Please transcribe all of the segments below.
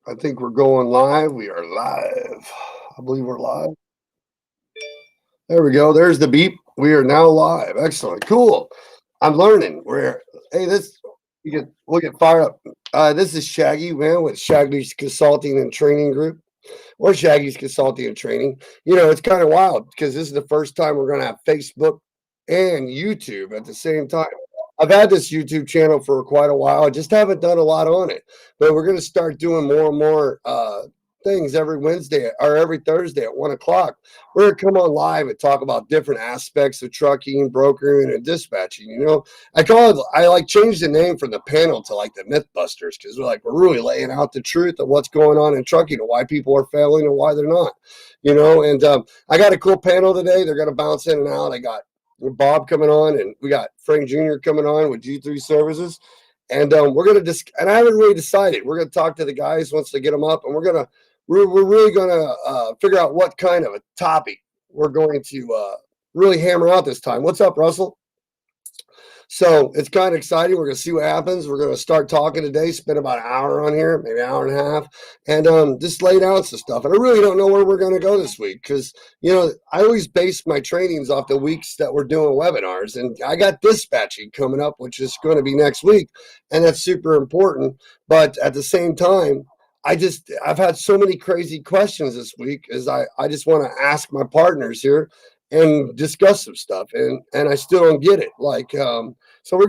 I think we're going live. We are live. I believe we're live. There we go. There's the beep. We are now live. Excellent. Cool. I'm learning. Hey, we'll get fired up. This is Shaggy, man, with Shaggy's Consulting and Training Group, or Shaggy's Consulting and Training. It's kind of wild because this is the first time we're going to have Facebook and YouTube at the same time. I've had this YouTube channel for quite a while. I just haven't done a lot on it, but we're going to start doing more and more things every Wednesday or every Thursday at 1 o'clock. We're going to come on live and talk about different aspects of trucking, brokering, and dispatching. I like changed the name from the panel to like the Mythbusters because we're really laying out the truth of what's going on in trucking and why people are failing and why they're not. And I got a cool panel today. They're going to bounce in and out. I got Bob coming on, and we got Frank Jr. coming on with G3 Services. And we're going to and I haven't really decided. We're going to talk to the guys once they get them up, and we're really going to figure out what kind of a topic we're going to really hammer out this time. What's up, Russell? So it's kind of exciting. We're going to see what happens. We're going to start talking today, spend about an hour on here, maybe an hour and a half, and just lay down some stuff. And I really don't know where we're going to go this week because, I always base my trainings off the weeks that we're doing webinars. And I got dispatching coming up, which is going to be next week. And that's super important. But at the same time, I've had so many crazy questions this week as I just want to ask my partners here and discuss some stuff, and I still don't get it. So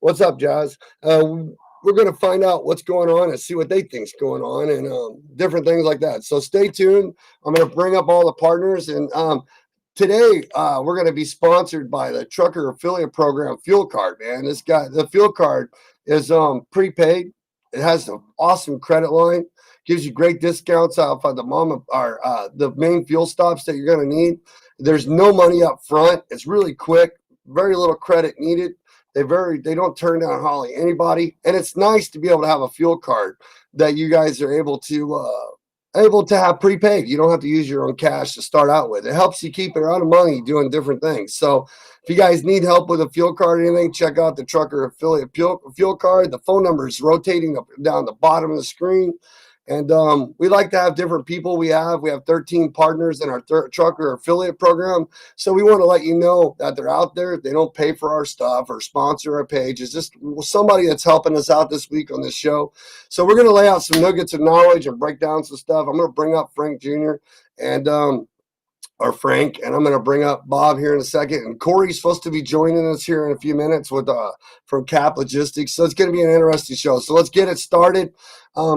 what's up, Jazz? We're gonna find out what's going on and see what they think's going on and different things like that. So stay tuned. I'm gonna bring up all the partners, and today we're gonna be sponsored by the Trucker Affiliate Program Fuel Card. Man, the Fuel Card is prepaid. It has an awesome credit line. Gives you great discounts off of the main fuel stops that you're gonna need. There's no money up front. It's really quick, very little credit needed. They don't turn down hardly anybody, and it's nice to be able to have a fuel card that you guys are able to have prepaid. You don't have to use your own cash to start out with. It helps you keep a lot of money doing different things. So if you guys need help with a fuel card or anything, check out the Trucker Affiliate Fuel Card. The phone number is rotating up down the bottom of the screen. And we like to have different people. We have 13 partners in our Trucker Affiliate Program. So we want to let you know that they're out there. They don't pay for our stuff or sponsor our page. It's just somebody that's helping us out this week on this show. So we're going to lay out some nuggets of knowledge and break down some stuff. I'm going to bring up Frank Jr. and Frank, and I'm going to bring up Bob here in a second. And Corey's supposed to be joining us here in a few minutes from Cap Logistics. So it's going to be an interesting show. So let's get it started.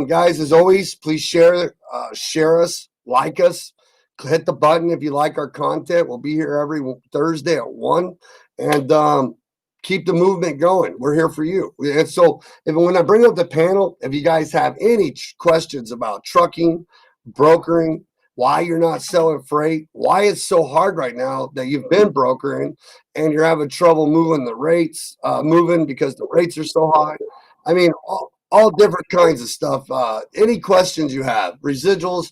Guys, as always, please share us, like us, hit the button if you like our content. We'll be here every Thursday at 1, and keep the movement going. We're here for you. And so when I bring up the panel, if you guys have any questions about trucking, brokering, why you're not selling freight, why it's so hard right now that you've been brokering and you're having trouble moving the rates, because the rates are so high. I mean, all different kinds of stuff. Any questions you have, residuals,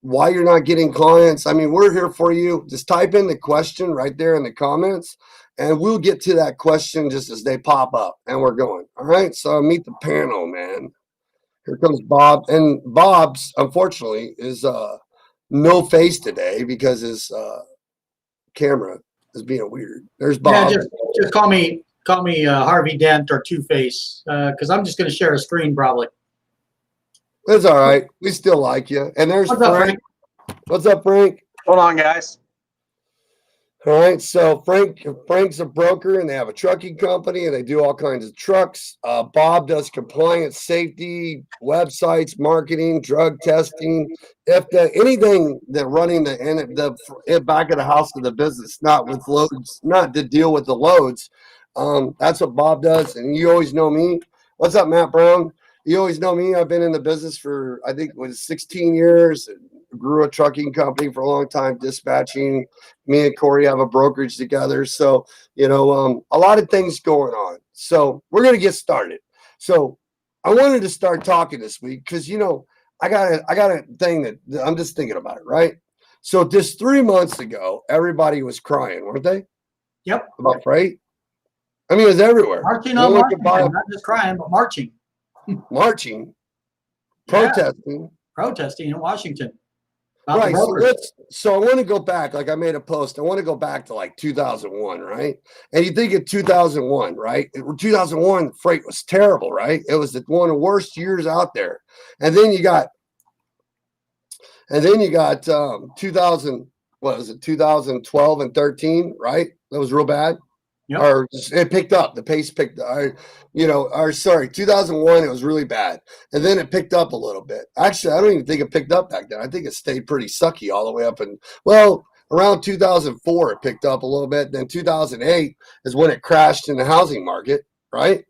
why you're not getting clients. I mean, we're here for you. Just type in the question right there in the comments, and we'll get to that question just as they pop up, and we're going. All right, so meet the panel, man. Here comes Bob, and Bob's unfortunately is no face today because his camera is being weird. There's Bob. Yeah, just call me Harvey Dent or Two Face because I'm just going to share a screen probably. That's all right. We still like you. And there's Frank. What's up, Frank? Hold on, guys. All right, so Frank's a broker, and they have a trucking company, and they do all kinds of trucks. Bob does compliance, safety, websites, marketing, drug testing. Anything that running the back of the house of the business, not with loads, not to deal with the loads. That's what Bob does, and you always know me. What's up, Matt Brown? You always know me. I've been in the business for, I think it was 16 years. Grew a trucking company for a long time, dispatching. Me and Corey have a brokerage together. So, a lot of things going on. So we're going to get started. So I wanted to start talking this week because, I got a thing that I'm just thinking about it, right? So just 3 months ago, everybody was crying, weren't they? Yep. About freight. I mean, it was everywhere. Marching on marching, not just crying, but marching. Marching. protesting in Washington. About Right. the So brokers. so I want to go back, like I made a post. I want to go back to like 2001, right? And you think of 2001, right? 2001 freight was terrible, right? It was one of the worst years out there. And then you got 2000, what was it, 2012 and 13, right? That was real bad. Yep. Or it picked up. The pace picked up. Or sorry, 2001, it was really bad. And then it picked up a little bit. Actually, I don't even think it picked up back then. I think it stayed pretty sucky all the way up. And, well, around 2004, it picked up a little bit. Then 2008 is when it crashed in the housing market, right?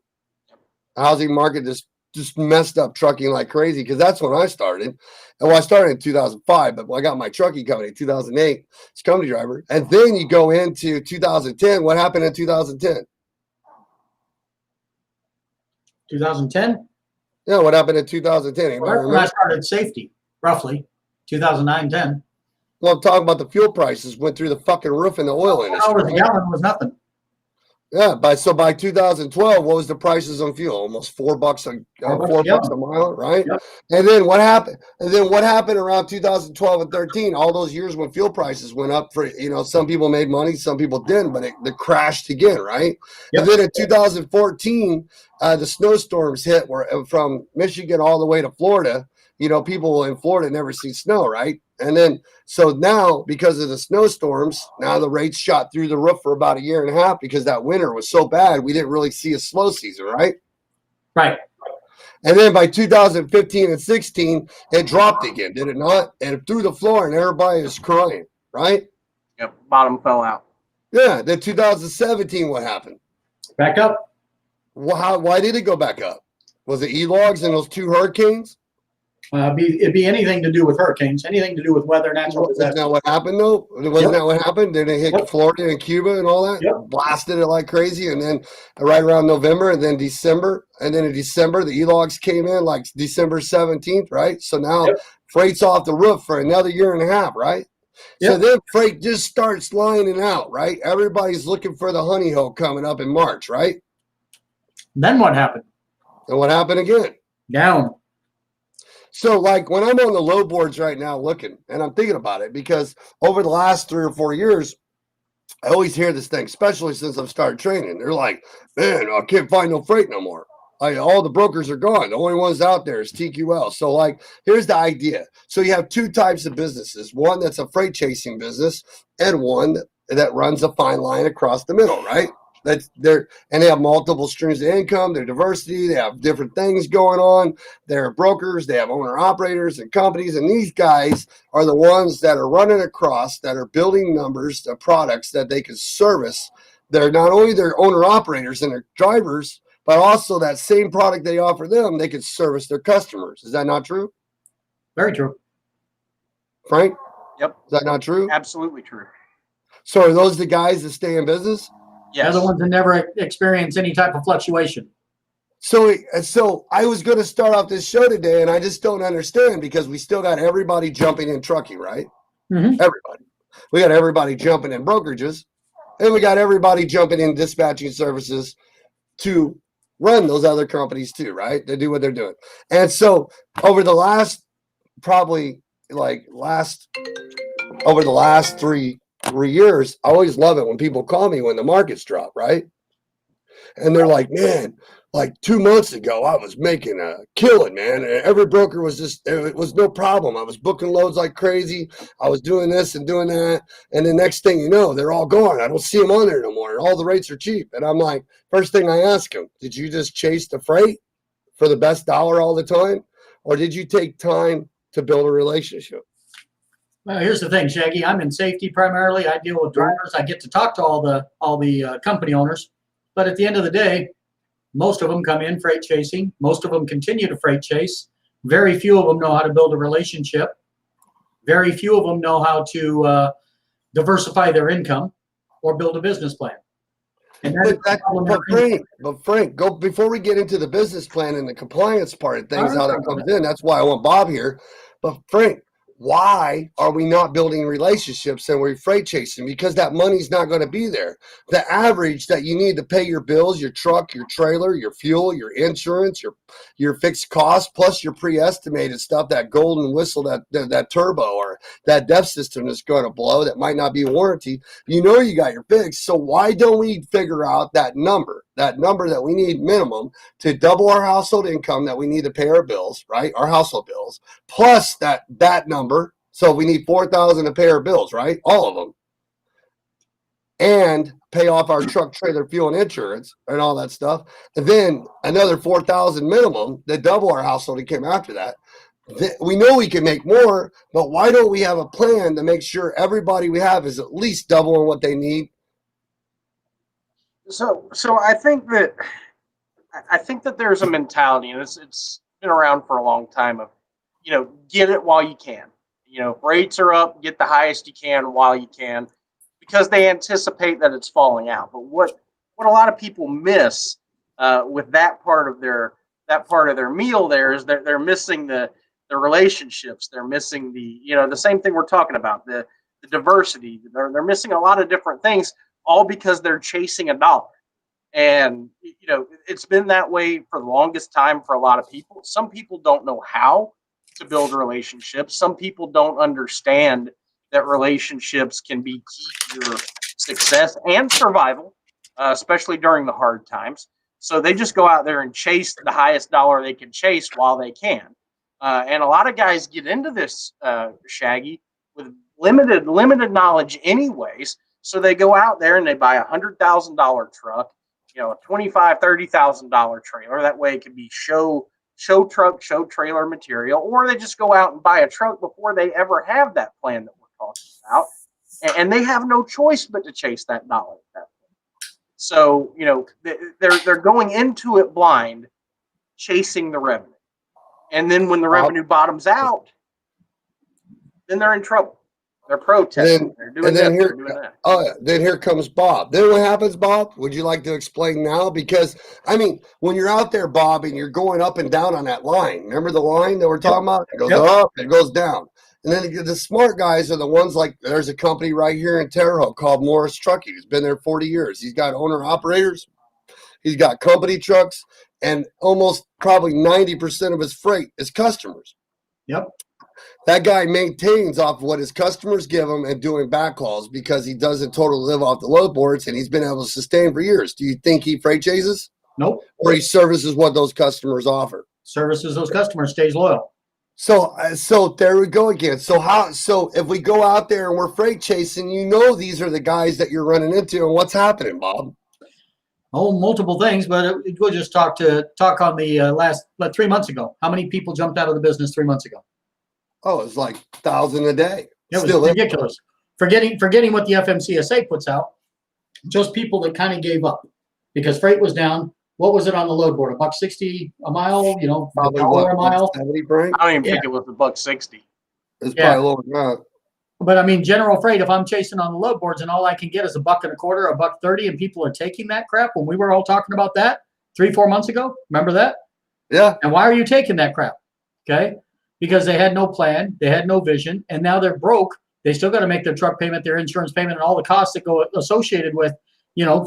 The housing market just messed up trucking like crazy because that's when I started. And well, I started in 2005, but when I got my trucking company in 2008, it's company driver. And then you go into 2010. What happened in 2010? 2010? Yeah, what happened in 2010? Anybody Well, that's when I remember? started safety, roughly 2009, 10. Well, I'm talking about the fuel prices went through the fucking roof in the oil industry. $4 a gallon was nothing. Yeah, by 2012, what was the prices on fuel? Almost $4 $4 a mile, right? Yep. And then what happened? And then what happened around 2012 and 13? All those years when fuel prices went up for some people made money, some people didn't, but it crashed again, right? Yep. And then in 2014, the snowstorms hit from Michigan all the way to Florida. People in Florida never see snow, right? And then, so now because of the snowstorms, now the rates shot through the roof for about a year and a half because that winter was so bad, we didn't really see a slow season, right? Right. And then by 2015 and 16, it dropped again, did it not? And through the floor, and everybody is crying, right? Yep, bottom fell out. Yeah. Then 2017, what happened? Back up. Why did it go back up? Was it E-logs and those two hurricanes? It'd be anything to do with hurricanes, anything to do with weather, natural Isn't disasters. that what happened, though? Wasn't that what happened? Did it hit Yep. Florida and Cuba and all that? Yep. Blasted it like crazy. And then right around November and then December. And then in December, the E-logs came in like December 17th, right? So now freight's off the roof for another year and a half, right? So then freight just starts lining out, right? Everybody's looking for the honey hole coming up in March, right? Then what happened? And what happened again? Down. So, like, when I'm on the low boards right now looking, and I'm thinking about it, because over the last 3 or 4 years, I always hear this thing, especially since I've started training. They're like, man, I can't find no freight no more. All the brokers are gone. The only ones out there is TQL. So, like, here's the idea. So you have two types of businesses. One that's a freight chasing business and one that runs a fine line across the middle, right? And they have multiple streams of income. They're diversity. They have different things going on. They're brokers. They have owner operators and companies. And these guys are the ones that are running across, that are building numbers of products that they can service. They're not only their owner operators and their drivers, but also that same product they offer them, they can service their customers. Is that not true? Very true. Frank? Yep. Is that not true? Absolutely true. So are those the guys that stay in business? They're Yes. the ones that never experience any type of fluctuation. So I was going to start off this show today, and I just don't understand because we still got everybody jumping in trucking, right? Mhm. Everybody. We got everybody jumping in brokerages, and we got everybody jumping in dispatching services to run those other companies too, right? They do what they're doing. And so over the last over the last three years, I always love it when people call me when the markets drop, right? And they're like, man, like 2 months ago, I was making a killing, man. And every broker was it was no problem. I was booking loads like crazy. I was doing this and doing that. And the next thing you know, they're all gone. I don't see them on there no more. All the rates are cheap. And I'm like, first thing I ask them, did you just chase the freight for the best dollar all the time? Or did you take time to build a relationship? Well, here's the thing, Shaggy. I'm in safety primarily. I deal with drivers. I get to talk to all the company owners. But at the end of the day, most of them come in freight chasing. Most of them continue to freight chase. Very few of them know how to build a relationship. Very few of them know how to diversify their income or build a business plan. And But Frank, go before we get into the business plan and the compliance part of things, how that comes in. That's why I want Bob here. But Frank, why are we not building relationships and we're freight chasing? Because that money's not going to be there. The average that you need to pay your bills, your truck, your trailer, your fuel, your insurance, your fixed costs, plus your pre-estimated stuff, that golden whistle, that turbo or that DEF system is going to blow that might not be warranty. You know you got your fix. So why don't we figure out that number that we need minimum to double our household income that we need to pay our bills, right? Our household bills, plus that number. So we need 4,000 to pay our bills, right? All of them. And pay off our truck, trailer, fuel, and insurance and all that stuff. And then another 4,000 minimum to double our household income after that. We know we can make more, but why don't we have a plan to make sure everybody we have is at least doubling what they need? So I think that there's a mentality, and it's been around for a long time of, get it while you can. If rates are up, get the highest you can while you can, because they anticipate that it's falling out. But what a lot of people miss with that part of their meal there is that they're missing the relationships. They're missing the same thing we're talking about, the diversity. They're missing a lot of different things, all because they're chasing a dollar. And, it's been that way for the longest time for a lot of people. Some people don't know how to build relationships. Some people don't understand that relationships can be key to your success and survival, especially during the hard times. So they just go out there and chase the highest dollar they can chase while they can. And a lot of guys get into this, Shaggy, with limited knowledge anyways. So they go out there and they buy $100,000 truck, a $25,000, $30,000 trailer. That way it can be show truck, show trailer material, or they just go out and buy a truck before they ever have that plan that we're talking about. And they have no choice but to chase that dollar at that point. So, they're going into it blind, chasing the revenue. And then when the revenue bottoms out, then they're in trouble. They're protesting. They're doing this. They're doing that. Oh, yeah. Then here comes Bob. Then what happens, Bob? Would you like to explain now? Because, when you're out there, Bob, and you're going up and down on that line, remember the line that we're talking about? It goes up, it goes down. And then the smart guys are the ones like, there's a company right here in Terre Haute called Morris Trucking. He's been there 40 years. He's got owner-operators. He's got company trucks. And almost probably 90% of his freight is customers. Yep. That guy maintains off what his customers give him and doing backhauls because he doesn't totally live off the load boards, and he's been able to sustain for years. Do you think he freight chases? Nope. Or he services what those customers offer? Services those customers, stays loyal. So there we go again. So if we go out there and we're freight chasing, these are the guys that you're running into, and what's happening, Bob? Oh, multiple things, but we'll just talk on the last 3 months ago. How many people jumped out of the business 3 months ago? Oh, it's like 1,000 a day. It was ridiculous. Forgetting what the FMCSA puts out, just people that kind of gave up because freight was down. What was it on the load board? $1.60 a mile? Probably $1 a mile. 70, Frank? I don't even think it was $1.60. It's probably lower than that. But general freight, if I'm chasing on the load boards and all I can get is $1.25, $1.30, and people are taking that crap when we were all talking about that 3-4 months ago, remember that? Yeah. And why are you taking that crap? Okay. Because they had no plan, they had no vision, and now they're broke. They still got to make their truck payment, their insurance payment, and all the costs that go associated with,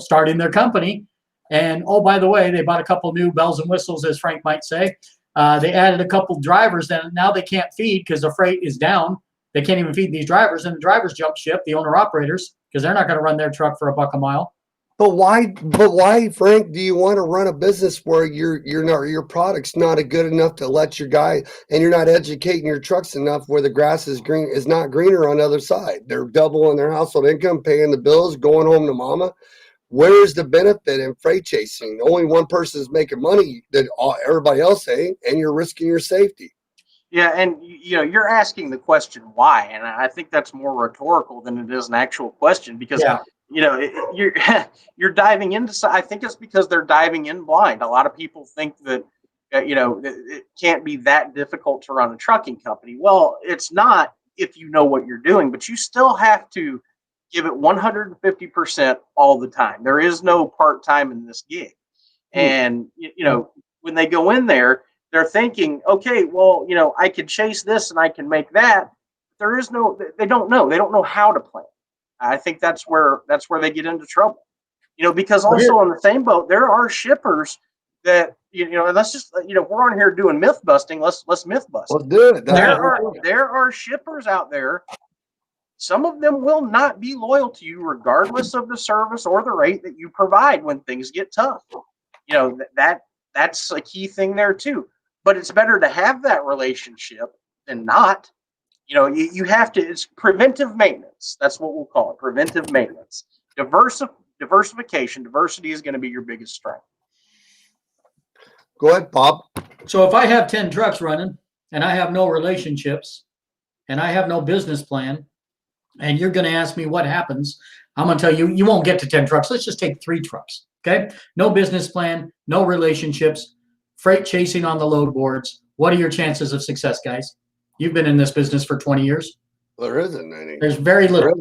starting their company. And oh, by the way, they bought a couple new bells and whistles, as Frank might say. They added a couple drivers that now they can't feed because the freight is down. They can't even feed these drivers, and the drivers jump ship, the owner operators, because they're not going to run their truck for $1 a mile. But why, Frank, do you want to run a business where your product's not good enough to let your guy, and you're not educating your trucks enough where the grass is not greener on the other side? They're doubling their household income, paying the bills, going home to mama. Where's the benefit in freight chasing? Only one person is making money that everybody else ain't, and you're risking your safety. Yeah, and you're asking the question why, and I think that's more rhetorical than it is an actual question because you're diving into. I think it's because they're diving in blind. A lot of people think that it can't be that difficult to run a trucking company. Well, it's not if you know what you're doing, but you still have to give it 150% all the time. There is no part-time in this gig, and when they go in there, they're thinking, okay, well, I can chase this and I can make that. there is no, they don't know. They don't know how to plan. I think that's where they get into trouble. Because also on the same boat, there are shippers that, and let's just, if we're on here doing myth busting, let's myth bust. Let's do it. There are shippers out there. Some of them will not be loyal to you regardless of the service or the rate that you provide when things get tough. That's a key thing there too. But it's better to have that relationship than not. You have to, it's preventive maintenance. That's what we'll call it, preventive maintenance. Diversification, diversity is going to be your biggest strength. Go ahead, Bob. So if I have 10 trucks running and I have no relationships and I have no business plan, and you're going to ask me what happens, I'm going to tell you, you won't get to 10 trucks. Let's just take 3 trucks. Okay. No business plan, no relationships, freight chasing on the load boards. What are your chances of success, guys? You've been in this business for 20 years. There isn't any. There's very little.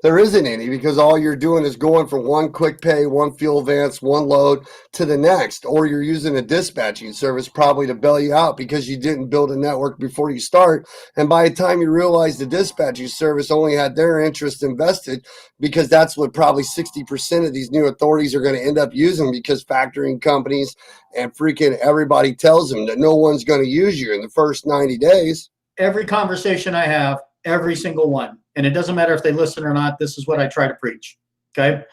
There isn't any because all you're doing is going from one quick pay, one fuel advance, one load to the next, or you're using a dispatching service probably to bail you out because you didn't build a network before you start. And by the time you realize the dispatching service only had their interest invested, because that's what probably 60% of these new authorities are going to end up using, because factoring companies and freaking everybody tells them that no one's going to use you in the first 90 days. Every conversation I have, every single one, and it doesn't matter if they listen or not, this is what I try to preach. Okay.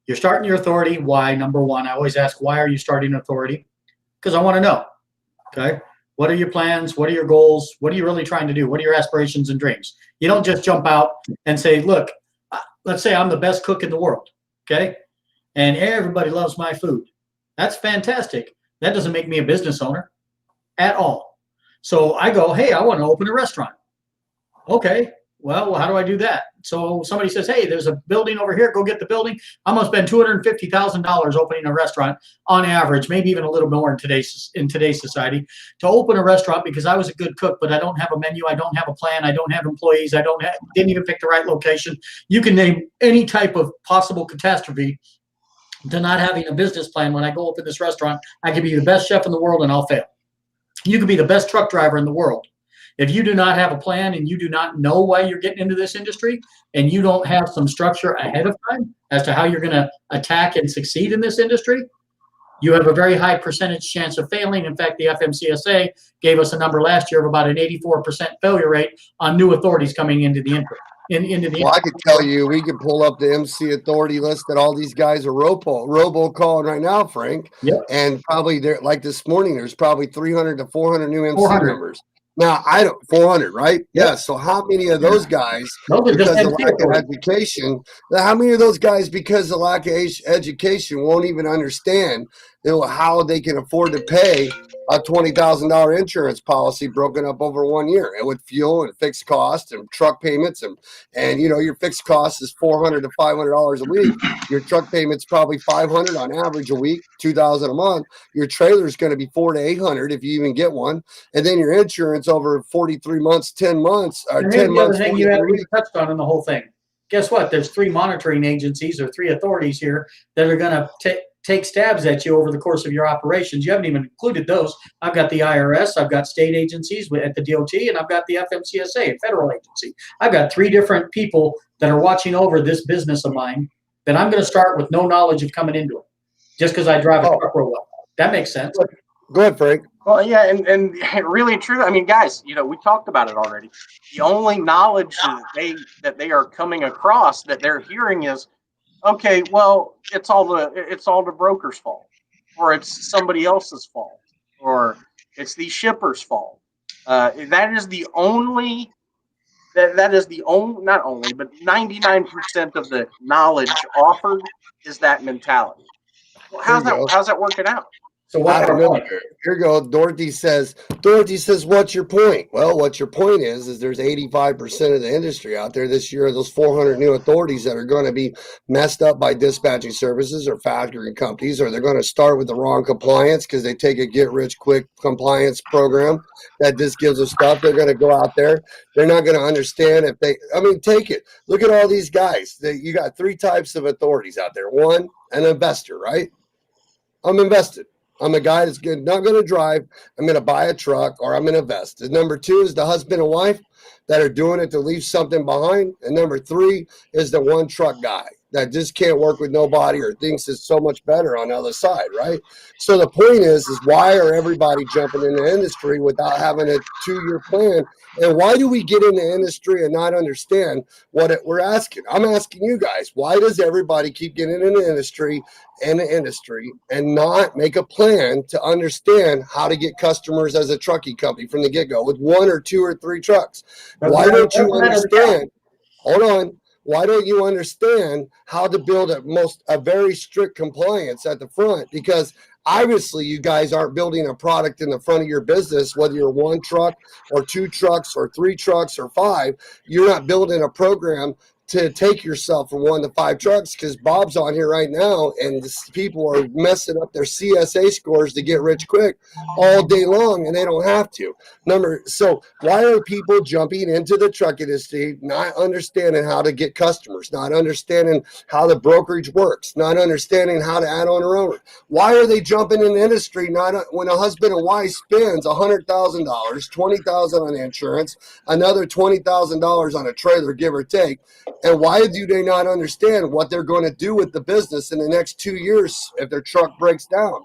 You're starting your authority. Why? Number one, I always ask, why are you starting an authority? Because I want to know. Okay. What are your plans? What are your goals? What are you really trying to do? What are your aspirations and dreams? You don't just jump out and say, look, let's say I'm the best cook in the world. Okay. And everybody loves my food. That's fantastic. That doesn't make me a business owner at all. So I go, hey, I want to open a restaurant. Okay, well, how do I do that? So somebody says, hey, there's a building over here. Go get the building. I'm going to spend $250,000 opening a restaurant on average, maybe even a little more in today's society, to open a restaurant because I was a good cook, but I don't have a menu. I don't have a plan. I don't have employees. Didn't even pick the right location. You can name any type of possible catastrophe to not having a business plan. When I go open this restaurant, I could be the best chef in the world and I'll fail. You could be the best truck driver in the world. If you do not have a plan and you do not know why you're getting into this industry and you don't have some structure ahead of time as to how you're going to attack and succeed in this industry, you have a very high percentage chance of failing. In fact, the FMCSA gave us a number last year of about an 84% failure rate on new authorities coming into the industry. Well, I could tell you, we could pull up the MC authority list that all these guys are robo calling right now, Frank. Yep. And probably like this morning, there's probably 300 to 400 new MC 400. members. Now, 400, right? Yeah. So how many of those guys, because of lack of education, how many of those guys, because of lack of education, won't even understand how they can afford to pay a $20,000 insurance policy broken up over 1 year, and with fuel and fixed cost and truck payments, and your fixed cost is $400 to $500 a week. Your truck payment's probably $500 on average a week, $2,000 a month. Your trailer's going to be $400 to $800 if you even get one, and then your insurance over 43 months, 10 months, or 10 months. Thing you haven't touched on in the whole thing. Guess what? There's 3 monitoring agencies or 3 authorities here that are going to take stabs at you over the course of your operations. You haven't even included those. I've got the IRS, I've got state agencies at the DOT, and I've got the FMCSA, a federal agency. I've got 3 different people that are watching over this business of mine that I'm going to start with no knowledge of coming into it, just because I drive a truck real well. That makes sense. Go ahead, Frank. Well, yeah, and really true. I mean, guys, we talked about it already. The only knowledge that they are coming across that they're hearing is, okay, well, it's all the broker's fault, or it's somebody else's fault, or it's the shipper's fault. That is the only, not only, but 99% of the knowledge offered is that mentality. Well, how's that working out? So I don't know. Here you go. Dorothy says, what's your point? Well, what your point is there's 85% of the industry out there this year, those 400 new authorities that are going to be messed up by dispatching services or factoring companies, or they're going to start with the wrong compliance because they take a get-rich-quick compliance program that just gives them stuff. They're going to go out there. They're not going to understand take it. Look at all these guys. You got 3 types of authorities out there. One, an investor, right? I'm invested. I'm a guy that's not going to drive. I'm going to buy a truck, or I'm going to invest. And number 2 is the husband and wife. that are doing it to leave something behind. And number 3 is the one truck guy that just can't work with nobody or thinks it's so much better on the other side, right? So the point is why are everybody jumping in the industry without having a 2-year plan? And why do we get in the industry and not understand we're asking? I'm asking you guys, why does everybody keep getting in the industry and not make a plan to understand how to get customers as a trucking company from the get-go with 1 or 2 or 3 trucks? Why don't you understand? Hold on. Why don't you understand how to build a very strict compliance at the front? Because obviously you guys aren't building a product in the front of your business, whether you're 1 truck or 2 trucks or 3 trucks or 5. You're not building a program to take yourself from 1 to 5 trucks, because Bob's on here right now and people are messing up their CSA scores to get rich quick all day long, and they don't have to. So why are people jumping into the truck industry, not understanding how to get customers, not understanding how the brokerage works, not understanding how to add on their own? Why are they jumping in the industry when a husband and wife spends $100,000, $20,000 on insurance, another $20,000 on a trailer, give or take? And why do they not understand what they're going to do with the business in the next 2 years if their truck breaks down?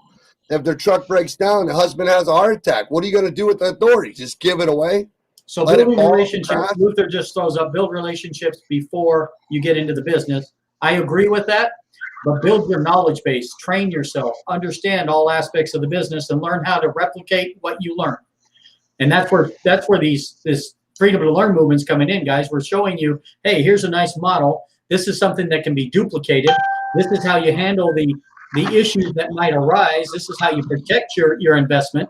If their truck breaks down, the husband has a heart attack, what are you going to do with the authority? Just give it away? So building relationships, Luther just throws up, build relationships before you get into the business. I agree with that, but build your knowledge base, train yourself, understand all aspects of the business, and learn how to replicate what you learn. And that's where this freedom to learn movement's coming in, guys. We're showing you, hey, here's a nice model. This is something that can be duplicated. This is how you handle the issues that might arise. This is how you protect your investment,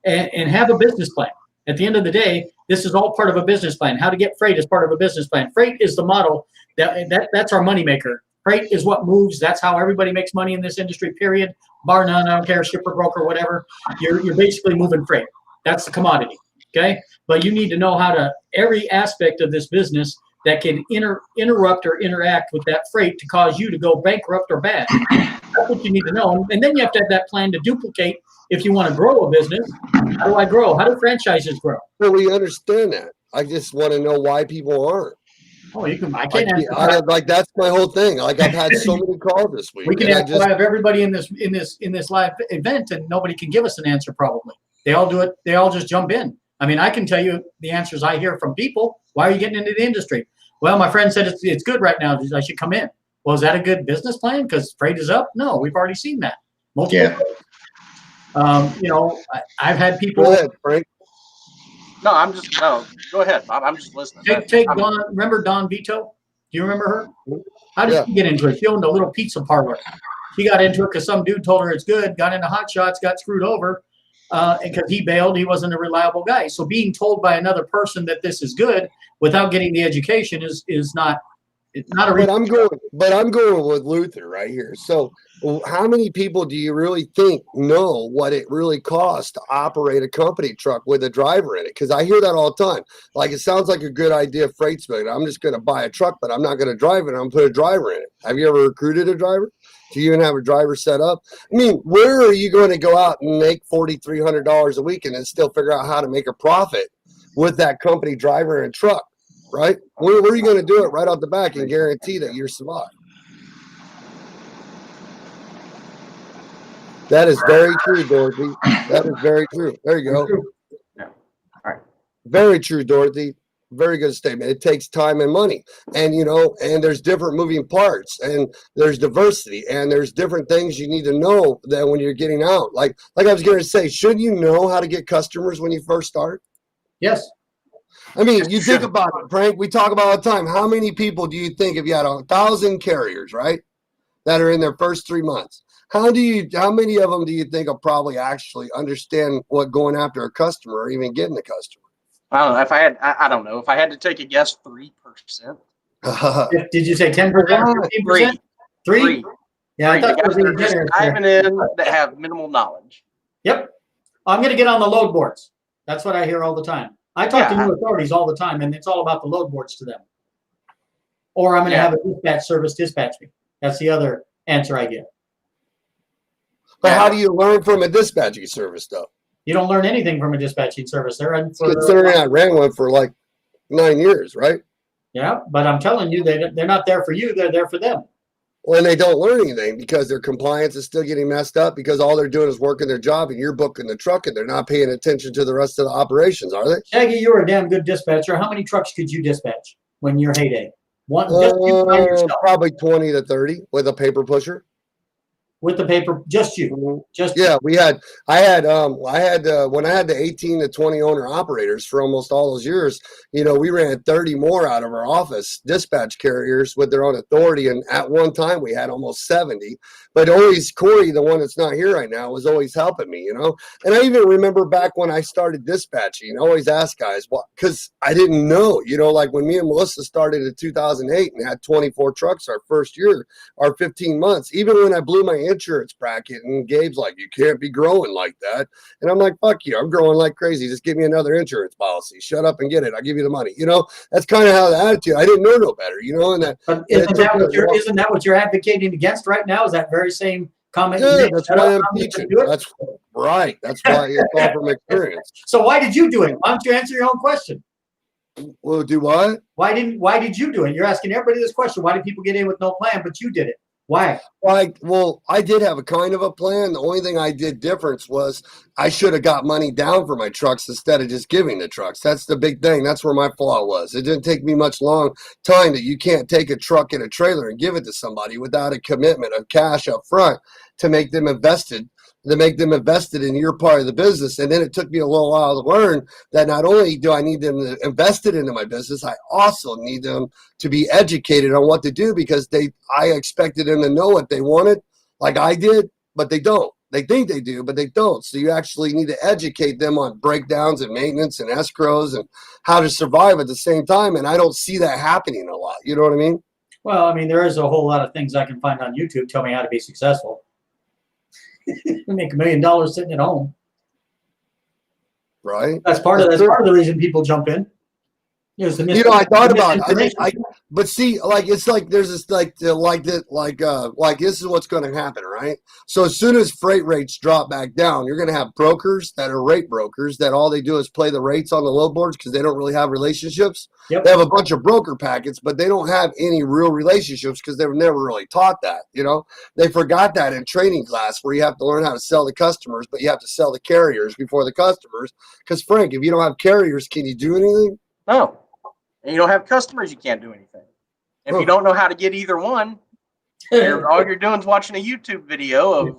and have a business plan. At the end of the day, this is all part of a business plan. How to get freight is part of a business plan. Freight is the model. That's our moneymaker. Freight is what moves. That's how everybody makes money in this industry, period. Bar none, I don't care, shipper, broker, whatever. You're basically moving freight. That's the commodity. Okay, but you need to know how to every aspect of this business that can interrupt or interact with that freight to cause you to go bankrupt or bad. That's what you need to know, and then you have to have that plan to duplicate if you want to grow a business. How do I grow? How do franchises grow? Well, we understand that. I just want to know why people aren't. Oh, you can. I can't answer. Like that's my whole thing. Like I've had so many calls this week. We can have everybody in this live event, and nobody can give us an answer. Probably they all do it. They all just jump in. I mean, I can tell you the answers I hear from people. Why are you getting into the industry? Well, my friend said it's good right now. I should come in. Well, is that a good business plan? Because freight is up? No, we've already seen that. I've had people. Go ahead, Frank. No, go ahead, Bob. I'm just listening. Take Don. Remember Don Vito? Do you remember her? How did she get into it? She owned a little pizza parlor. She got into it because some dude told her it's good, got into hot shots, got screwed over. And because he bailed, he wasn't a reliable guy. So being told by another person that this is good without getting the education is not a reason. But I'm going with Luther right here. So how many people do you really think know what it really costs to operate a company truck with a driver in it? Because I hear that all the time. Like, it sounds like a good idea, freight split. I'm just going to buy a truck, but I'm not going to drive it. I'm going to put a driver in it. Have you ever recruited a driver? Do you even have a driver set up? I mean, where are you going to go out and make $4,300 a week and then still figure out how to make a profit with that company driver and truck, right? Where are you going to do it right off the back and guarantee that you're survive? That is very true, Dorothy. That is very true. There you go. Yeah. All right. Very true, Dorothy. Very good statement. It takes time and money, and and there's different moving parts, and there's diversity, and there's different things you need to know that when you're getting out. Like I was going to say, should you know how to get customers when you first start? Yes. I mean, you think about it, Frank. We talk about all the time. How many people do you think if you had 1,000 carriers, right, that are in their first 3 months? How many of them do you think will probably actually understand what going after a customer or even getting a customer? I don't know. I don't know. If I had to take a guess, 3%. Did you say 10% or 15%? 3? Yeah, I thought the guys that are just diving in that have minimal knowledge. Yep. I'm going to get on the load boards. That's what I hear all the time. I talk to new authorities all the time, and it's all about the load boards to them. Or I'm going to have a dispatch service dispatch me. That's the other answer I get. But how do you learn from a dispatching service, though? You don't learn anything from a dispatching service. Considering I ran one for like 9 years, right? Yeah, but I'm telling you, they're not there for you. They're there for them. Well, and they don't learn anything because their compliance is still getting messed up because all they're doing is working their job and you're booking the truck and they're not paying attention to the rest of the operations, are they? Shaggy, you were a damn good dispatcher. How many trucks could you dispatch when you're heyday? One, just you by yourself Probably 20 to 30 with a paper pusher. with the paper. Just you. Mhm. Just Yeah, I had when I had the 18 to 20 owner operators for almost all those years, we ran 30 more out of our office dispatch carriers with their own authority. And at one time we had almost 70, but always Corey, the one that's not here right now, was always helping me, And I even remember back when I started dispatching, I always ask guys what, cause I didn't know, like when me and Melissa started in 2008 and had 24 trucks our first year, our 15 months, even when I blew my insurance bracket and Gabe's like, you can't be growing like that. And I'm like, fuck you. I'm growing like crazy. Just give me another insurance policy. Shut up and get it. I'll give you the money. That's kind of how the attitude, I didn't know no better, and that. But isn't that what you're advocating against right now? Is that very same comment? Yeah, that's why I'm teaching. That's right. That's why it's all from experience. So why did you do it? Why don't you answer your own question? Well, do what? Why did you do it? You're asking everybody this question. Why did people get in with no plan, but you did it? Why? Well, I did have a kind of a plan. The only thing I did difference was I should have got money down for my trucks instead of just giving the trucks. That's the big thing. That's where my flaw was. It didn't take me much long time that you can't take a truck and a trailer and give it to somebody without a commitment of cash up front to make them invested in your part of the business. And then it took me a little while to learn that not only do I need them invested into my business, I also need them to be educated on what to do because I expected them to know what they wanted like I did, but they don't. They think they do, but they don't. So you actually need to educate them on breakdowns and maintenance and escrows and how to survive at the same time. And I don't see that happening a lot. You know what I mean? Well, I mean, there is a whole lot of things I can find on YouTube. Tell me how to be successful. Make $1 million sitting at home. Right. That's part of the reason people jump in. I thought about it. But see, it's like there's this this is what's going to happen, right? So as soon as freight rates drop back down, you're going to have brokers that are rate brokers that all they do is play the rates on the load boards because they don't really have relationships. Yep. They have a bunch of broker packets, but they don't have any real relationships because they were never really taught that. They forgot that in training class where you have to learn how to sell the customers, but you have to sell the carriers before the customers. Because Frank, if you don't have carriers, can you do anything? No. And you don't have customers, you can't do anything. If you don't know how to get either one, all you're doing is watching a YouTube video of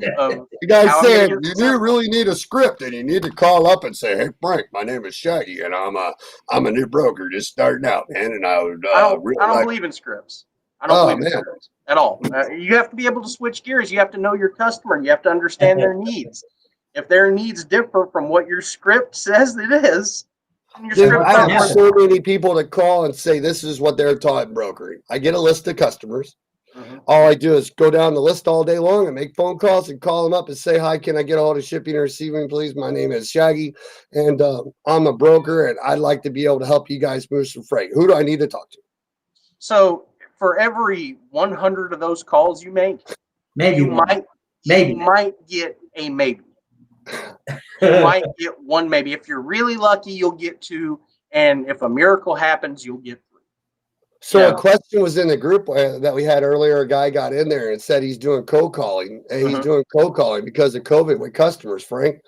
you guys said you really need a script and you need to call up and say, hey Frank, my name is Shaggy and I'm a new broker just starting out, man, and I don't believe in scripts. I don't believe in scripts at all. You have to be able to switch gears. You have to know your customer. You have to understand their needs. If their needs differ from what your script says it is, dude, I have so many people that call and say this is what they're taught in brokering. I get a list of customers. Mm-hmm. All I do is go down the list all day long and make phone calls and call them up and say, hi, can I get all the shipping and receiving, please? My name is Shaggy, and I'm a broker, and I'd like to be able to help you guys move some freight. Who do I need to talk to? So for every 100 of those calls you make, you might get a maybe. You might get one maybe. If you're really lucky, you'll get two, and if a miracle happens, you'll get three. So a question was in the group that we had earlier. A guy got in there and said he's doing cold calling, and he's doing cold calling because of COVID with customers, Frank,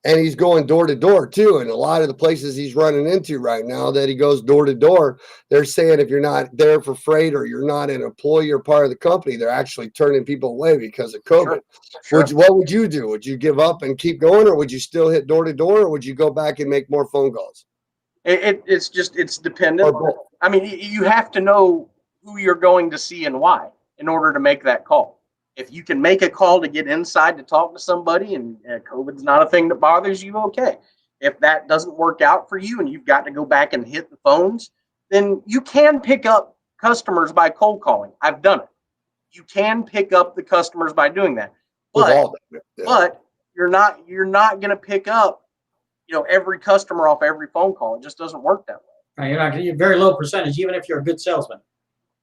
and he's going door to door too. And a lot of the places he's running into right now that he goes door to door, they're saying if you're not there for freight or you're not an employee or part of the company, they're actually turning people away because of COVID. Sure. What would you do? Would you give up and keep going, or would you still hit door to door, or would you go back and make more phone calls? It's dependent. I mean, you have to know who you're going to see and why in order to make that call. If you can make a call to get inside to talk to somebody and COVID's not a thing that bothers you, okay. If that doesn't work out for you and you've got to go back and hit the phones, then you can pick up customers by cold calling. I've done it. You can pick up the customers by doing that. But you're not going to pick up every customer off every phone call. It just doesn't work that way. You're very low percentage, even if you're a good salesman.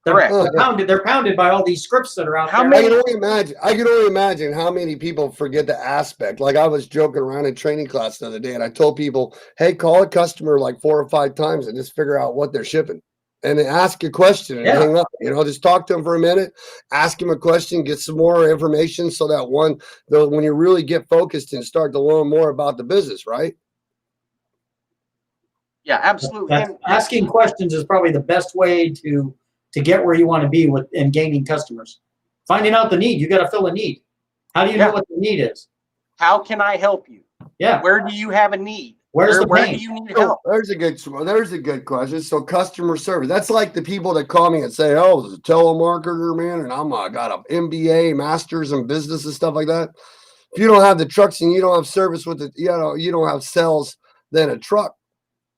Correct. Oh, They're pounded by all these scripts that are out How there. many- I can only imagine how many people forget the aspect. Like I was joking around in training class the other day, and I told people, "Hey, call a customer like 4 or 5 times and just figure out what they're shipping, and then ask a question and Yeah. hang up. You know, just talk to them for a minute, ask him a question, get some more information, so that when you really get focused and start to learn more about the business, right? Yeah, absolutely. That's- And asking questions is probably the best way to get where you want to be with and gaining customers. Finding out the need, you got to fill a need. How do you Yeah. know what the need is? how can I help you? Yeah, Where do you have a need? Where's the where pain? do you need So help? there's a good question. So customer service. That's like the people that call me and say, "Oh, I was a telemarketer, man, and I got an MBA, masters in business and stuff like that." If you don't have the trucks and you don't have service with it, you don't have sales, then a truck.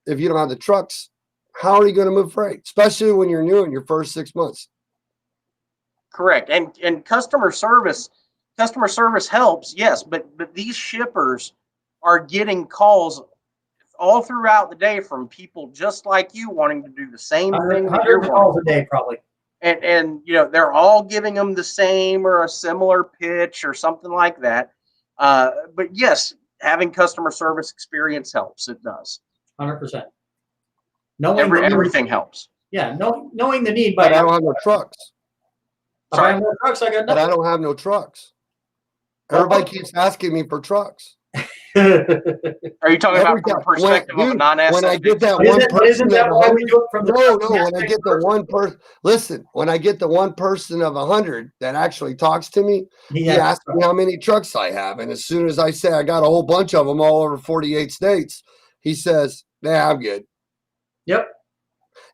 If you don't have the trucks, how are you going to move freight? Especially when you're new in your first 6 months. Correct. And customer service helps, yes, but these shippers are getting calls all throughout the day from people just like you wanting to do the same thing that you're 100 wanting. calls a day, probably. And they're all giving them the same or a similar pitch or something like that. But yes, having customer service experience helps. It does. 100%. Knowing the need- Everything helps. Yeah, knowing the need. But By I don't have no trucks. if I have no trucks, I got But I nothing. don't have no trucks. Everybody keeps asking me for trucks. Are you talking Every about from the time- perspective of a when non-asset? I get that But one isn't person that of why we 100, do it from the no, truck? when I get the one person, listen, when I get the one person of 100 that actually talks to me, he Yeah, asks me how many trucks I have, and as soon as I say I got a whole bunch of them all over 48 states, he says, "Nah, I'm good." Yep.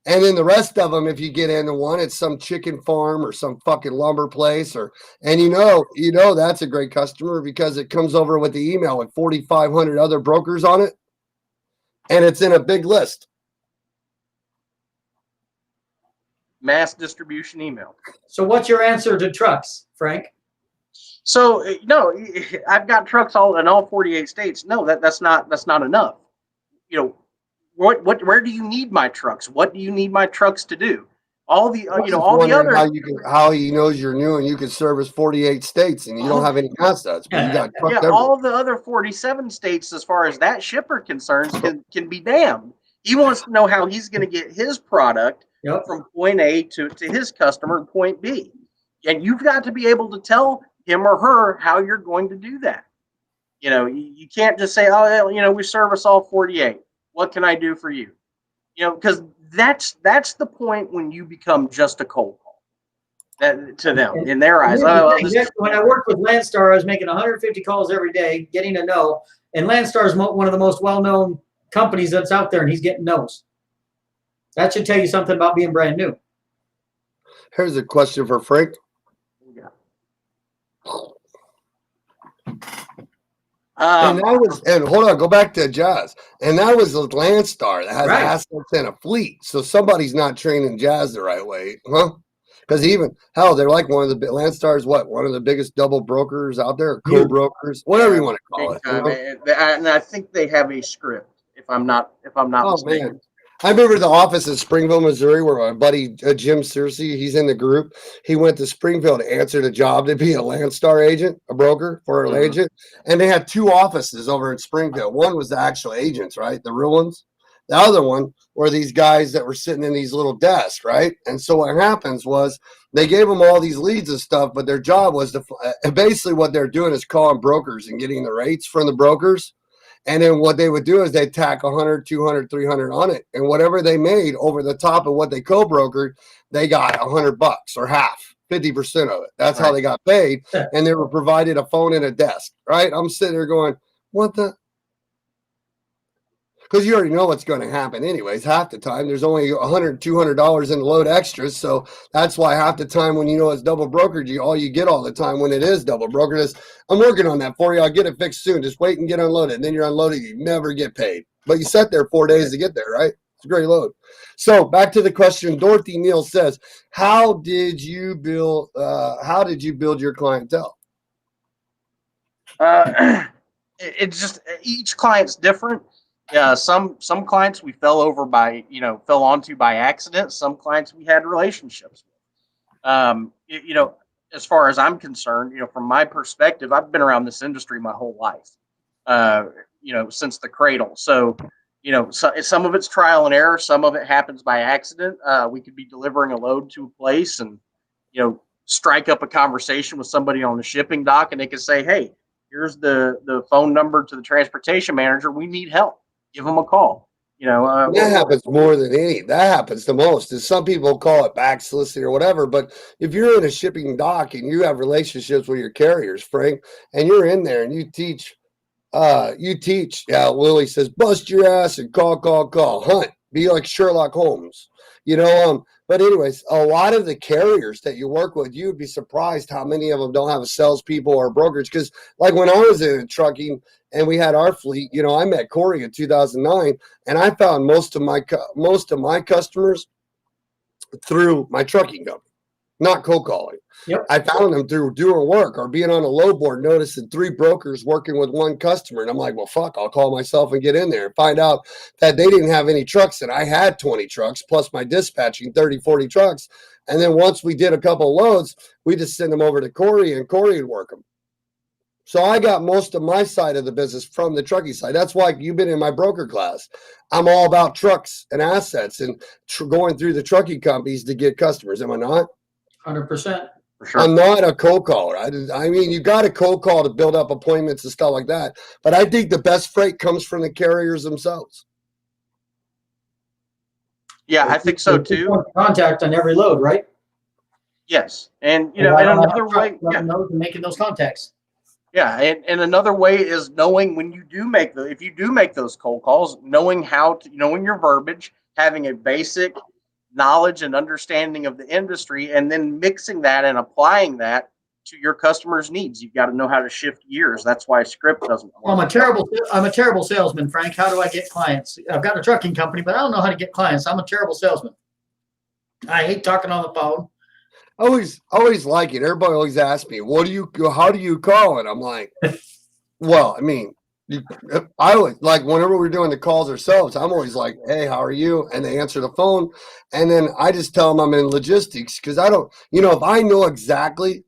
And then the rest of them, if you get into one, it's some chicken farm or some fucking lumber place, and you know that's a great customer because it comes over with the email with 4,500 other brokers on it, and it's in a big list. Mass distribution email. So what's your answer to trucks, Frank? So no, I've got trucks all in all 48 states. No, that's not enough. Where do you need my trucks? What do you need my trucks to do? All the I'm just all the wondering other how he knows you're new and you can service 48 states and you don't have any assets, but you got trucks everywhere. all the other 47 states, as far as that shipper concerns, can be damned. He wants to know how he's going to get his product Yep. from point A to his customer, point B, and you've got to be able to tell him or her how you're going to do that. You can't just say, "Oh, we service all 48. What can I do for you?" Because that's the point when you become just a cold call. That to them in their eyes. When I worked with Landstar, I was making 150 calls every day, getting a no. And Landstar is one of the most well-known companies that's out there, and he's getting no's. That should tell you something about being brand new. Here's a question for Frank. Yeah. And hold on, go back to Jazz. And that was a Landstar that has Right. assets and a fleet. So somebody's not training Jazz the right way, huh? Because they're like Landstar is one of the biggest double brokers out there, co-brokers, whatever you want to call it. Big time. And I think they have a script, if I'm not Oh mistaken. man. I remember the office in Springville, Missouri, where my buddy Jim Searcy, he's in the group. He went to Springville to answer the job to be a Landstar agent, a broker for an agent. And they had 2 offices over in Springville. One was the actual agents, right? The real ones. The other one were these guys that were sitting in these little desks, right? And so what happens was they gave them all these leads and stuff, but their job was basically what they're doing is calling brokers and getting the rates from the brokers. And then what they would do is they'd tack 100, 200, 300 on it. And whatever they made over the top of what they co-brokered, they got $100 or half, 50% of it. That's how they got paid. And they were provided a phone and a desk, right? I'm sitting there going, what the? Because you already know what's going to happen anyways. Half the time, there's only $100, $200 in the load extras. So that's why half the time when you know it's double brokered, all you get all the time when it is double brokered is, "I'm working on that for you. I'll get it fixed soon. Just wait and get unloaded." And then you're unloaded. You never get paid. But you sat there 4 days to get there, right? It's a great load. So back to the question. Dorothy Neal says, how did you build your clientele? It's just each client's different. Some clients we fell onto by accident. Some clients we had relationships with. You know, as far as I'm concerned, you know, from my perspective, I've been around this industry my whole life, uh, you know, since the cradle. So, you know, some of it's trial and error, some of it happens by accident. We could be delivering a load to a place and, you know, strike up a conversation with somebody on the shipping dock, and they could say, "Hey, here's the phone number to the transportation manager. We need help. Give them a call." You know, That happens more than any. That happens the most. And some people call it back soliciting or whatever. But if you're in a shipping dock and you have relationships with your carriers, Frank, and you're in there and you teach, yeah, Lily says, bust your ass and call, hunt, be like Sherlock Holmes, but anyways, a lot of the carriers that you work with, you'd be surprised how many of them don't have a salespeople or a brokerage. Because like when I was in trucking and we had our fleet, I met Corey in 2009, and I found most of my customers through my trucking company, not cold calling. Yep. I found them through doing work or being on a load board, noticing 3 brokers working with one customer. And I'm like, well, fuck, I'll call myself and get in there and find out that they didn't have any trucks and I had 20 trucks plus my dispatching 30, 40 trucks. And then once we did a couple of loads, we just send them over to Corey and Corey would work them. So I got most of my side of the business from the trucking side. That's why you've been in my broker class. I'm all about trucks and assets and going through the trucking companies to get customers. Am I not? 100%. for sure. I'm not a cold caller. I mean, you got a cold call to build up appointments and stuff like that. But I think the best freight comes from the carriers themselves. Yeah, I think so too. Contact on every load, right? Yes, and and another way, making those contacts. yeah, and another way is knowing when you do make if you do make those cold calls, knowing how to, knowing your verbiage, having a basic knowledge and understanding of the industry, and then mixing that and applying that to your customers' needs. You've got to know how to shift gears. That's why script doesn't work. I'm a terrible salesman, Frank. How do I get clients? I've got a trucking company, but I don't know how to get clients. I'm a terrible salesman. I hate talking on the phone. Always like it. Everybody always asks me, how do you call? And I'm like, well, I mean, I always like whenever we're doing the calls ourselves, I'm always like, hey, how are you? And they answer the phone. And then I just tell them I'm in logistics because I don't, if I know exactly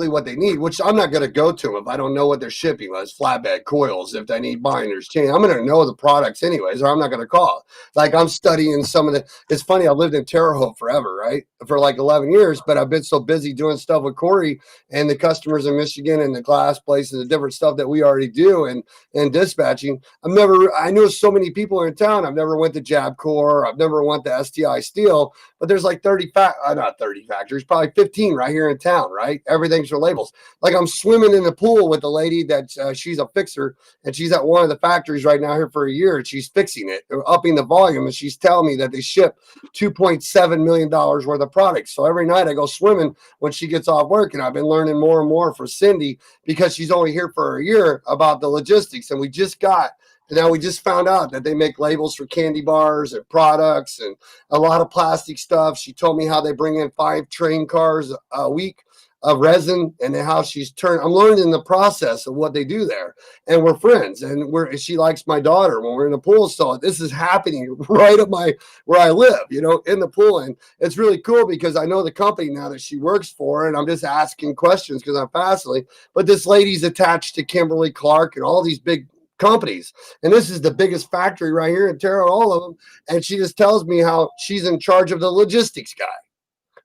what they need, which I'm not going to go to them if I don't know what they're shipping, like flatbed coils, if they need binders, chain, I'm going to know the products anyways, or I'm not going to call. Like I'm studying it's funny, I lived in Terre Haute forever, right? For like 11 years, but I've been so busy doing stuff with Corey and the customers in Michigan and the glass place and the different stuff that we already do and dispatching. I knew so many people in town. I've never went to Jabcor. I've never went to STI Steel, but there's like not 30 factories, probably 15 right here in town. Right, everything's for labels. Like I'm swimming in the pool with a lady that she's a fixer, and she's at one of the factories right now here for a year, and she's fixing it, upping the volume, and she's telling me that they ship $2.7 million worth of products. So every night I go swimming when she gets off work, and I've been learning more and more for Cindy because she's only here for a year about the logistics, and we just found out that they make labels for candy bars and products and a lot of plastic stuff. She told me how they bring in 5 train cars a week of resin and how I'm learning the process of what they do there. And we're friends, and she likes my daughter when we're in the pool. So this is happening right at where I live, in the pool. And it's really cool because I know the company now that she works for, and I'm just asking questions because I'm fascinated. But this lady's attached to Kimberly-Clark and all these big companies, and this is the biggest factory right here in Terre, all of them. And she just tells me how she's in charge of the logistics guy,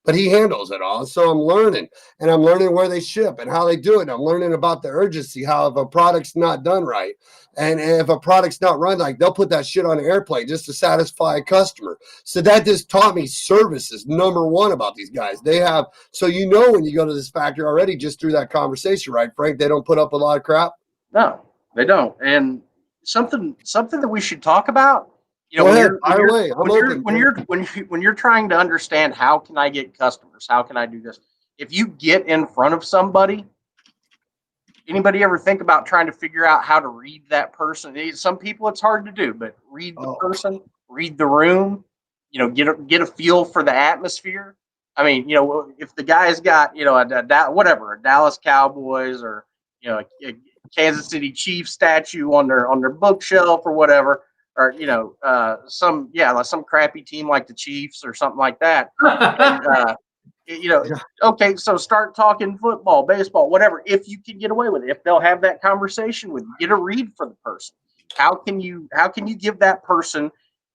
but he handles it all. So I'm learning where they ship and how they do it. I'm learning about the urgency, how if a product's not done right, and if a product's not run, like they'll put that shit on an airplane just to satisfy a customer. So that just taught me service is number one about these guys. They have, so when you go to this factory already, just through that conversation, right, Frank, they don't put up a lot of crap. No, they don't. And something that we should talk about, when you're trying to understand how can I get customers, how can I do this? If you get in front of somebody, anybody ever think about trying to figure out how to read that person? Some people it's hard to do, but read the person, read the room, get a feel for the atmosphere. I mean, if the guy's got, a Dallas Cowboys or, a Kansas City Chiefs statue on their bookshelf or whatever, or some crappy team like the Chiefs or something like that. You know, Yeah. okay, so start talking football, baseball, whatever. If you can get away with it, if they'll have that conversation with you, get a read for the person. How can you give that person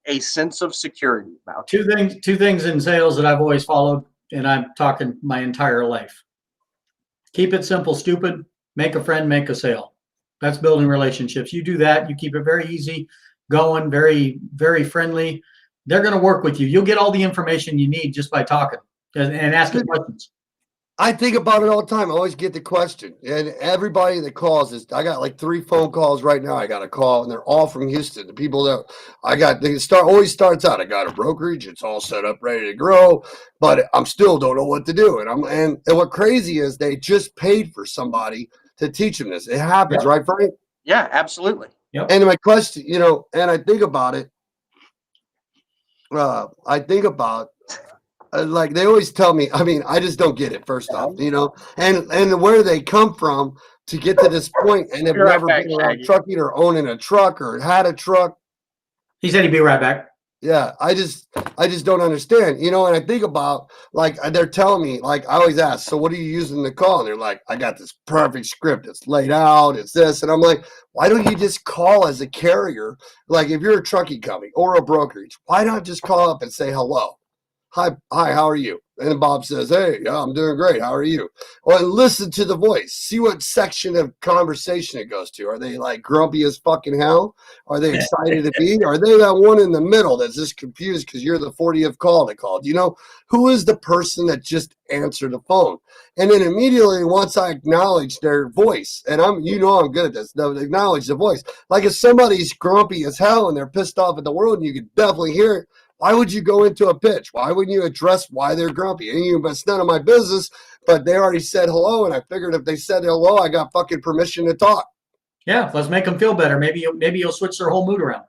a sense of security about you? Two things in sales that I've always followed, and I'm talking my entire life. Keep it simple, stupid. Make a friend, make a sale. That's building relationships. You do that, you keep it very easy going, very, very friendly. They're going to work with you. You'll get all the information you need just by talking and asking questions. I think about it all the time. I always get the question, and everybody that calls is. I got like 3 phone calls right now. I got a call, and they're all from Houston. The people that I got, they always starts out. I got a brokerage. It's all set up, ready to grow, but I'm still don't know what to do. And what crazy is they just paid for somebody to teach them this. It happens, right, Frank? Yeah, absolutely. Yep. And my question, and I think about it. I think about. Like they always tell me, I mean, I just don't get it. First off, and where they come from to get to this point, and have Be right never back, been around Shaggy. trucking or owning a truck or had a truck. He said he'd be right back. Yeah, I just don't understand, And I think about like they're telling me, like I always ask, so what are you using to call? And they're like, I got this perfect script. It's laid out. It's this, and I'm like, why don't you just call as a carrier? Like if you're a trucking company or a brokerage, why not just call up and say hello? Hi, how are you? And Bob says, hey, yeah, I'm doing great. How are you? Well, listen to the voice. See what section of conversation it goes to. Are they like grumpy as fucking hell? Are they excited to be? Are they that one in the middle that's just confused because you're the 40th call they called? Who is the person that just answered the phone? And then immediately once I acknowledge their voice, and I'm good at this, acknowledge the voice. Like if somebody's grumpy as hell and they're pissed off at the world and you could definitely hear it, why would you go into a pitch? Why wouldn't you address why they're grumpy? And it's none of my business, but they already said hello, and I figured if they said hello, I got fucking permission to talk. Yeah, let's make them feel better. Maybe you'll switch their whole mood around.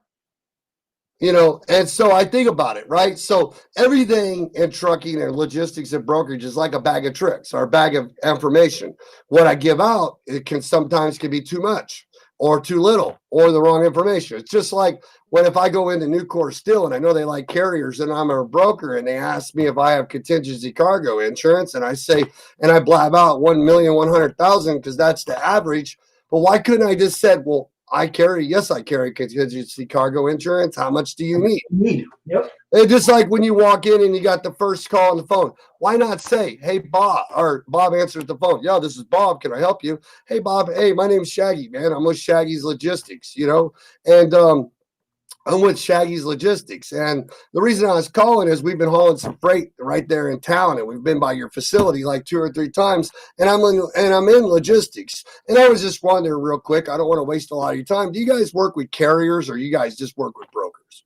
And so I think about it, right? So everything in trucking and logistics and brokerage is like a bag of tricks or a bag of information. What I give out, it can sometimes be too much or too little or the wrong information. It's just like if I go into Nucor Steel and I know they like carriers and I'm a broker and they ask me if I have contingency cargo insurance and I say, and I blab out 1,100,000 because that's the average. But why couldn't I just said, well, I carry contingency cargo insurance. How much do you need? Yep. It's just like when you walk in and you got the first call on the phone. Why not say, hey, Bob, or Bob answers the phone. Yeah, this is Bob. Can I help you? Hey, Bob. Hey, my name's Shaggy, man. I'm with Shaggy's Logistics, and I'm with Shaggy's Logistics. And the reason I was calling is we've been hauling some freight right there in town, and we've been by your facility like 2 or 3 times, and I'm in logistics. And I was just wondering real quick, I don't want to waste a lot of your time. Do you guys work with carriers or you guys just work with brokers?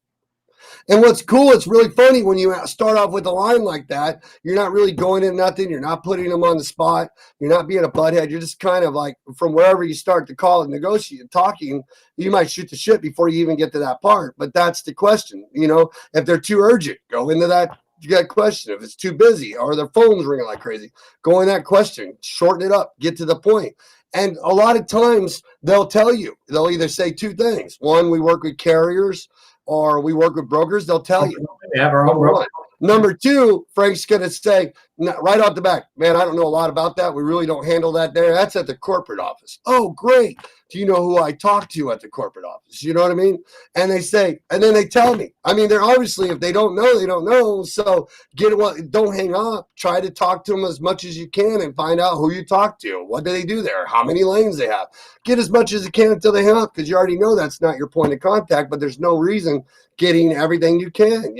And what's cool, it's really funny when you start off with a line like that, you're not really going in nothing. You're not putting them on the spot. You're not being a butthead. You're just kind of like from wherever you start to call and negotiate, talking, you might shoot the shit before you even get to that part. But that's the question. If they're too urgent, go into that. You got a question. If it's too busy or their phone's ringing like crazy, go in that question, shorten it up, get to the point. And a lot of times they'll tell you, they'll either say 2 things. One, we work with carriers, or we work with brokers. They'll tell you. We have our own broker. Number 2, Frank's going to say right off the back, man, I don't know a lot about that. We really don't handle that there. That's at the corporate office. Oh, great. Do you know who I talk to at the corporate office? You know what I mean? And they say, and then they tell me. I mean, they're obviously, if they don't know, they don't know. So don't hang up. Try to talk to them as much as you can and find out who you talk to. What do they do there? How many lanes they have? Get as much as you can until they hang up, because you already know that's not your point of contact, but there's no reason getting everything you can,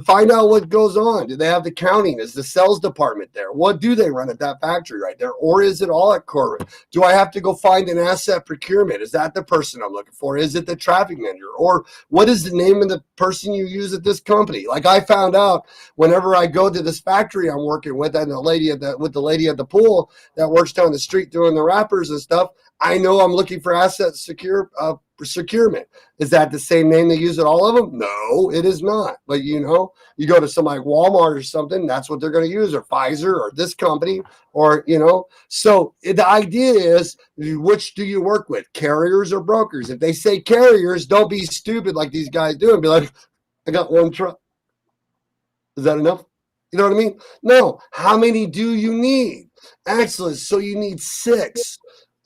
find out what goes on. Do they have the counting? Is the sales department there? What do they run at that factory right there? Or is it all at corporate? Do I have to go find an asset procurement? Is that the person I'm looking for? Is it the traffic manager? Or what is the name of the person you use at this company? Like I found out whenever I go to this factory I'm working with, and the lady at the pool that works down the street doing the wrappers and stuff, I know I'm looking for asset securement. Is that the same name they use at all of them? No, it is not. But you go to somebody like Walmart or something, that's what they're going to use, or Pfizer or this company, or So the idea is, which do you work with, carriers or brokers? If they say carriers, don't be stupid like these guys do and be like, I got one truck. Is that enough? You know what I mean? No. How many do you need? Excellent. So you need 6.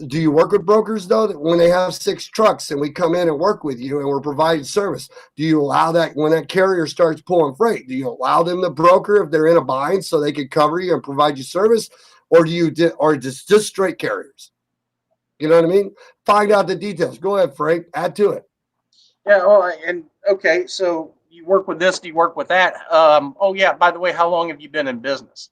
Do you work with brokers though? That when they have 6 trucks and we come in and work with you and we're providing service, do you allow that when that carrier starts pulling freight? Do you allow them to broker if they're in a bind so they can cover you and provide you service, or do you or just straight carriers? You know what I mean? Find out the details. Go ahead, Frank. Add to it. Yeah. Well, and okay, so you work with this, do you work with that? Oh yeah. By the way, how long have you been in business?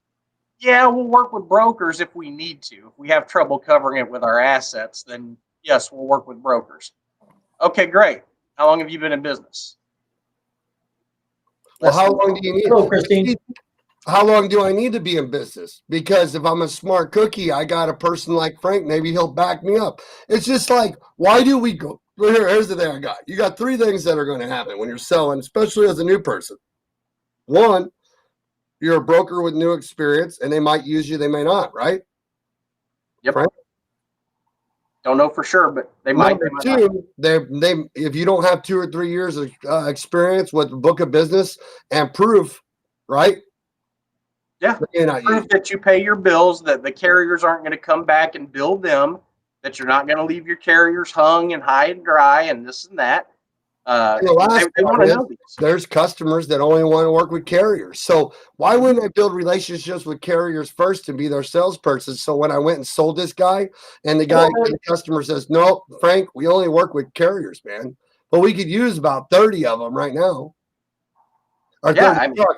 Yeah, we'll work with brokers if we need to. If we have trouble covering it with our assets, then yes, we'll work with brokers. Okay, great. How long have you been in business? Well, how long do you need? Hello, Christine. How long do I need to be in business? Because if I'm a smart cookie, I got a person like Frank, maybe he'll back me up. It's just like, why do we go? Here's the thing I got. You got 3 things that are going to happen when you're selling, especially as a new person. One, you're a broker with new experience, and they might use you, they may not, right? Yep. Right. Don't know for sure, but they might. Number 2, they if you don't have 2 or 3 years of experience with book of business and proof, right? Yeah. Proof that you pay your bills, that the carriers aren't going to come back and bill them, that you're not going to leave your carriers hung and high and dry and this and that. And the last they want to know these. There's customers that only want to work with carriers. So why wouldn't I build relationships with carriers first and be their salesperson? So when I went and sold this guy, and the customer says, "No, Frank, we only work with carriers, man, but we could use about 30 of them right now." Or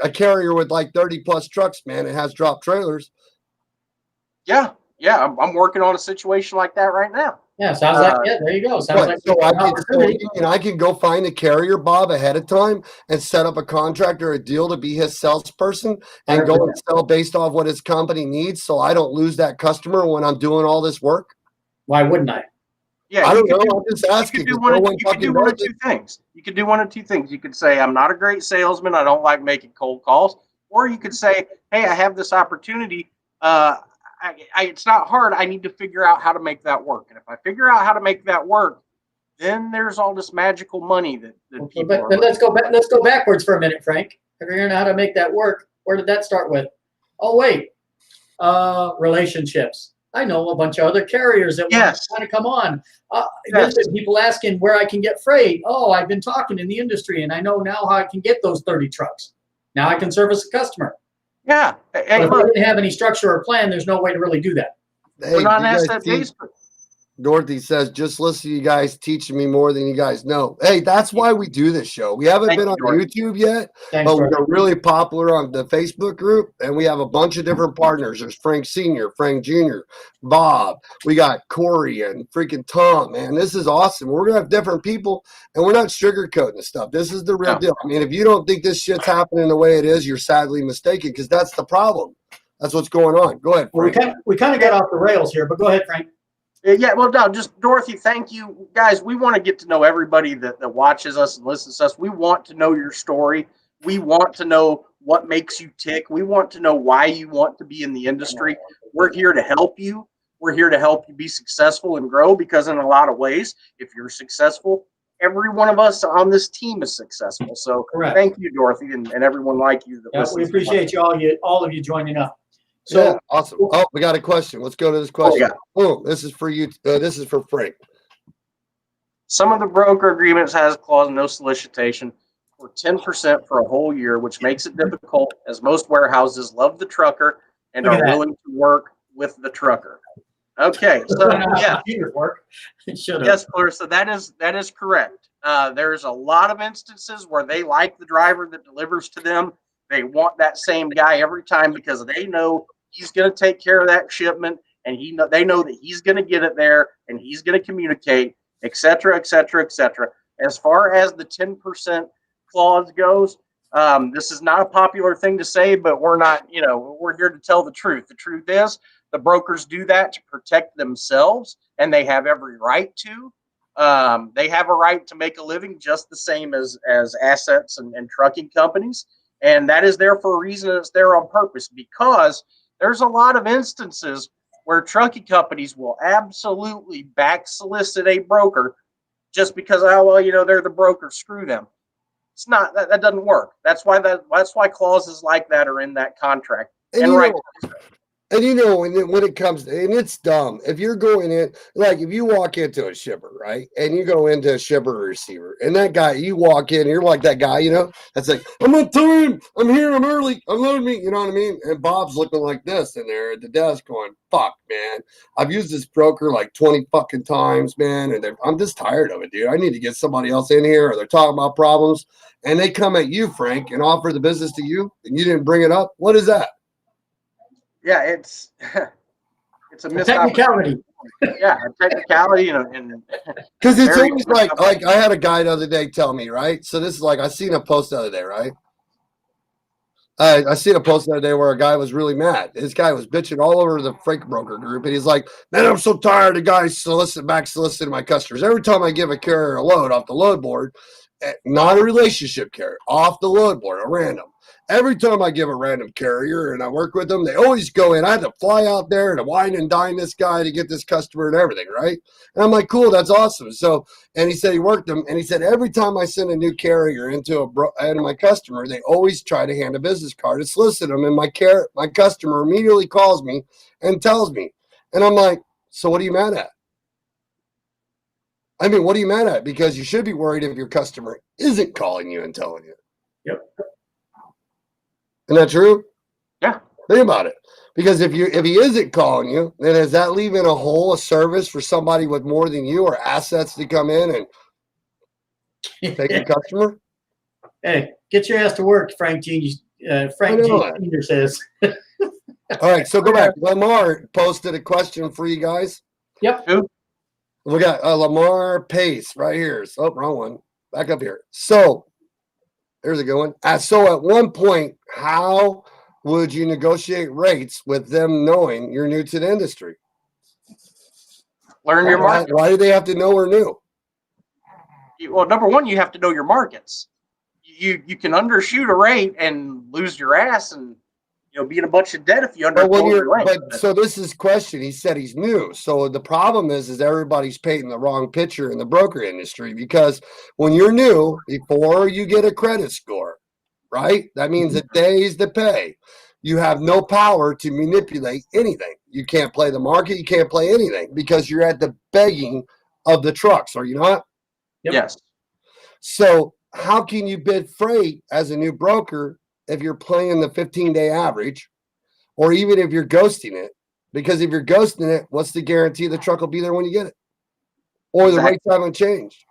a carrier with like 30 plus trucks, man, it has drop trailers. Yeah, I'm working on a situation like that right now. Yeah, sounds like there you go. Sounds like so I can go find a carrier, Bob, ahead of time and set up a contract or a deal to be his salesperson and go and sell based off what his company needs, so I don't lose that customer when I'm doing all this work. Why wouldn't I? Yeah, I don't know. I'm just asking. You could do one of 2 things. You could do one of 2 things. You could say, "I'm not a great salesman. I don't like making cold calls," or you could say, "Hey, I have this opportunity. It's not hard. I need to figure out how to make that work. And if I figure out how to make that work, then there's all this magical money that people are." But let's go backwards for a minute, Frank. Figuring out how to make that work. Where did that start with? Oh wait, relationships. I know a bunch of other carriers that want to come on. There's been people asking where I can get freight. Oh, I've been talking in the industry, and I know now how I can get those 30 trucks. Now I can service a customer. Yeah. But if I didn't have any structure or plan, there's no way to really do that. We're not an asset-based. Dorothy says, "Just listen to you guys teaching me more than you guys know." Hey, that's why we do this show. We haven't been on YouTube yet, but we're really popular on the Facebook group, and we have a bunch of different partners. There's Frank Sr., Frank Jr., Bob. We got Corey and freaking Tom. Man, this is awesome. We're gonna have different people, and we're not sugarcoating this stuff. This is the real deal. I mean, if you don't think this shit's happening the way it is, you're sadly mistaken, because that's the problem. That's what's going on. Go ahead, Frank. We kind of got off the rails here, but go ahead, Frank. Yeah, well, no, just Dorothy, thank you. Guys, we want to get to know everybody that watches us and listens to us. We want to know your story. We want to know what makes you tick. We want to know why you want to be in the industry. We're here to help you. We're here to help you be successful and grow, because in a lot of ways, if you're successful, every one of us on this team is successful. So Thank you, Dorothy, and everyone like you. We appreciate all of you joining up. So yeah, awesome. Oh, we got a question. Let's go to this question. This is for you. This is for Frank. Some of the broker agreements has a clause no solicitation for 10% for a whole year, which makes it difficult, as most warehouses love the trucker and are willing to work with the trucker. Okay, so yeah, yes, Clarissa, that is correct. There's a lot of instances where they like the driver that delivers to them. They want that same guy every time because they know he's going to take care of that shipment, and they know that he's going to get it there, and he's going to communicate, et cetera, et cetera, et cetera. As far as the 10% clause goes, this is not a popular thing to say, but we're not, we're here to tell the truth. The truth is the brokers do that to protect themselves, and they have every right to. They have a right to make a living just the same as assets and trucking companies. And that is there for a reason. It's there on purpose, because there's a lot of instances where trucking companies will absolutely back solicit a broker just because, they're the broker. Screw them. It's not that doesn't work. That's why clauses like that are in that contract. And And you right. know, and you know, when it comes to, and it's dumb. If you're going in, like if you walk into a shipper, right, and you go into a shipper or receiver, and that guy, you walk in, you're like that guy, you know, that's like, I'm on time, I'm here, I'm early, unload me, you know what I mean? And Bob's looking like this in there at the desk going, fuck, man, I've used this broker like 20 fucking times, man, and I'm just tired of it, dude. I need to get somebody else in here, or they're talking about problems, and they come at you, Frank, and offer the business to you, and you didn't bring it up. What is that? Yeah, it's a missed Technicality. Yeah, a technicality, and Because it's very always like I had a guy the other day tell me, right? So this is like I seen a post the other day, right? I seen a post the other day where a guy was really mad. This guy was bitching all over the freight broker group, and he's like, "Man, I'm so tired of guys soliciting my customers. Every time I give a carrier a load off the load board, not a relationship carrier, off the load board, a random. Every time I give a random carrier and I work with them, they always go in. I had to fly out there and wine and dine this guy to get this customer and everything, right? And I'm like, cool, that's awesome. So, and he said he worked them, and he said every time I send a new carrier into my customer, they always try to hand a business card to solicit them, and my customer immediately calls me and tells me, and I'm like, so what are you mad at? I mean, what are you mad at? Because you should be worried if your customer isn't calling you and telling you. Yep. Isn't that true? Yeah. Think about it. Because if he isn't calling you, then is that leaving a hole of service for somebody with more than you or assets to come in and take a customer? Hey, get your ass to work, Frank G. Senior says. All right, so go back. Lamar posted a question for you guys. Yep. Who? We got Lamar Pace right here. Oh, wrong one. Back up here. So there's a good one. So at one point, how would you negotiate rates with them knowing you're new to the industry? Learn your market. Why do they have to know we're new? Well, number one, you have to know your markets. You can undershoot a rate and lose your ass and be in a bunch of debt if you underquote your rate. But so this is question. He said he's new. So the problem is everybody's painting the wrong picture in the broker industry, because when you're new, before you get a credit score, right? That means a days to pay. You have no power to manipulate anything. You can't play the market. You can't play anything because you're at the begging of the trucks, are you not? Yep. Yes. So how can you bid freight as a new broker if you're playing the 15-day average, or even if you're ghosting it? Because if you're ghosting it, what's the guarantee the truck will be there when you get it? Or the rates haven't changed.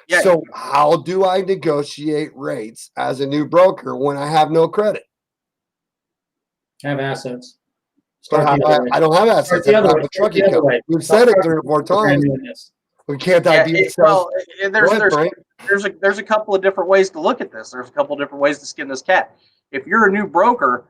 Yeah. So how do I negotiate rates as a new broker when I have no credit? Have assets. I don't have assets. I don't have a trucking company. We've said it 3 or 4 times. We can't there's a couple of different ways to look at this. There's a couple of different ways to skin this cat. If you're a new broker,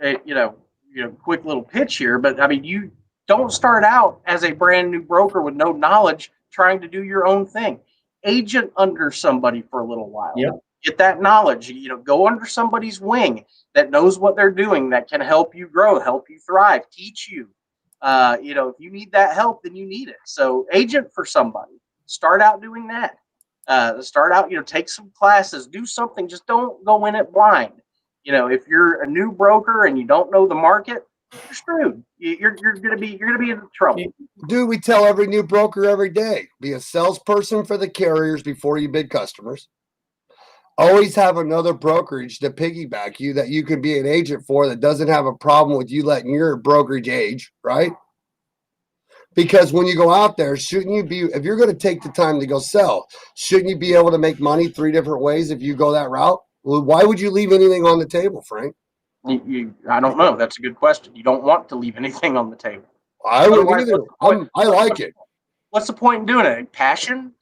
quick little pitch here, but I mean, you don't start out as a brand new broker with no knowledge trying to do your own thing. Agent under somebody for a little while. Yep. Get that knowledge. Go under somebody's wing that knows what they're doing, that can help you grow, help you thrive, teach you. If you need that help, then you need it. So agent for somebody. Start out doing that. Start out, take some classes, do something. Just don't go in it blind. If you're a new broker and you don't know the market, you're screwed. You're gonna be in trouble. Dude, we tell every new broker every day, be a salesperson for the carriers before you bid customers. Always have another brokerage to piggyback you that you can be an agent for that doesn't have a problem with you letting your brokerage age, right? Because when you go out there, shouldn't you be, if you're going to take the time to go sell, shouldn't you be able to make money 3 different ways if you go that route? Well, why would you leave anything on the table, Frank? I don't know. That's a good question. You don't want to leave anything on the table. I wouldn't either. I like it. What's the point in doing it? Passion?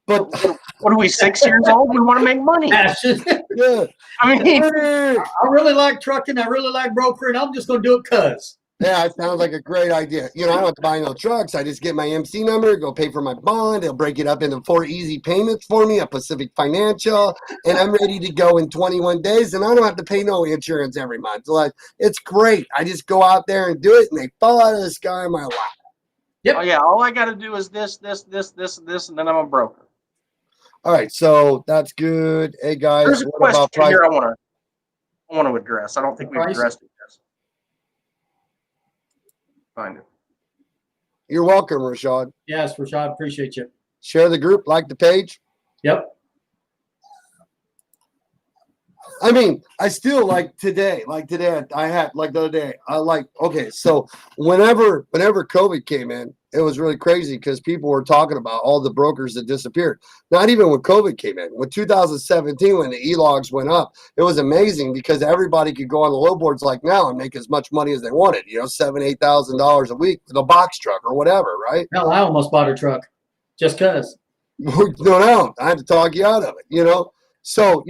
But what are we, 6 years old? We want to make money. Passion. Yeah. I mean, I really like trucking. I really like brokering. I'm just going to do it because. Yeah, it sounds like a great idea. I don't have to buy no trucks. I just get my MC number, go pay for my bond. They'll break it up into 4 easy payments for me at Pacific Financial, and I'm ready to go in 21 days, and I don't have to pay no insurance every month. So it's great. I just go out there and do it, and they fall out of the sky in my lap. Yep. Oh, yeah, all I got to do is this, and then I'm a broker. All right, so that's good. Hey guys, There's a what question about price? here I want to address. I don't think we've Price? addressed it yet. Find it. You're welcome, Rashad. Yes, Rashad, appreciate you. Share the group, like the page. Yep. I mean, I still like today I had like the other day. Okay, so whenever COVID came in, it was really crazy because people were talking about all the brokers that disappeared. Not even when COVID came in. With 2017, when the e-logs went up, it was amazing because everybody could go on the low boards like now and make as much money as they wanted, $7,000-8,000 a week with a box truck or whatever, right? Hell, I almost bought a truck just because. No, I had to talk you out of it, So,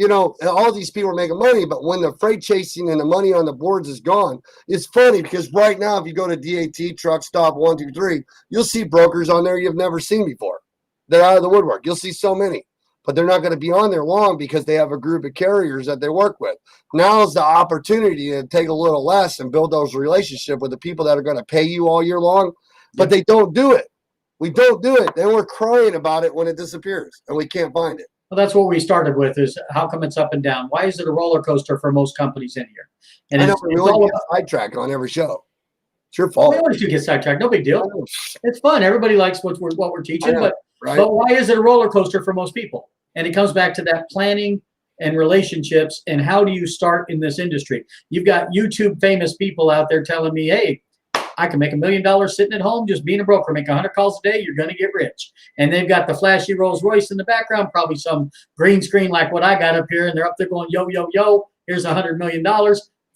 all these people are making money, but when the freight chasing and the money on the boards is gone, it's funny because right now, if you go to DAT, Truck Stop 123, you'll see brokers on there you've never seen before. They're out of the woodwork. You'll see so many, but they're not going to be on there long because they have a group of carriers that they work with. Now is the opportunity to take a little less and build those relationships with the people that are going to pay you all year long, but they don't do it. We don't do it. Then we're crying about it when it disappears and we can't find it. Well, that's what we started with is how come it's up and down? Why is it a roller coaster for most companies in here? And I know it's we all always about, get sidetracked on every show. It's your fault. we always do get sidetracked. No big deal. It's fun. Everybody likes what we're teaching, know, right? but why is it a roller coaster for most people? And it comes back to that planning and relationships and how do you start in this industry? You've got YouTube famous people out there telling me, hey, I can make $1 million sitting at home just being a broker, make 100 calls a day, you're going to get rich. And they've got the flashy Rolls Royce in the background, probably some green screen like what I got up here, and they're up there going, yo, yo, yo, here's $100 million,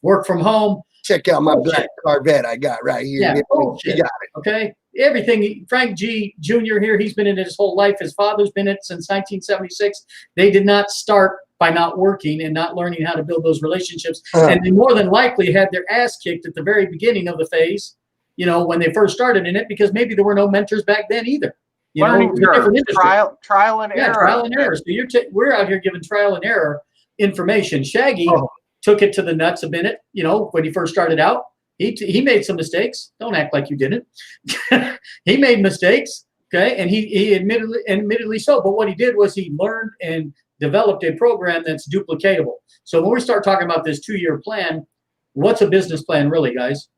work from home. Check out my black Corvette I got right here. Yeah, You bullshit. got it. Okay, everything. Frank G. Jr. here, he's been in it his whole life. His father's been in it since 1976. They did not start by not working and not learning how to build those relationships. And they more than likely had their ass kicked at the very beginning of the phase, when they first started in it, because maybe there were no mentors back then either. Learning curve, trial and error. Trial and error. So we're out here giving trial and error information. Shaggy took it to the nuts a minute, when he first started out. He made some mistakes. Don't act like you didn't. He made mistakes, okay, and he admittedly so. But what he did was he learned and developed a program that's duplicatable. So when we start talking about this 2-year plan, what's a business plan really, guys?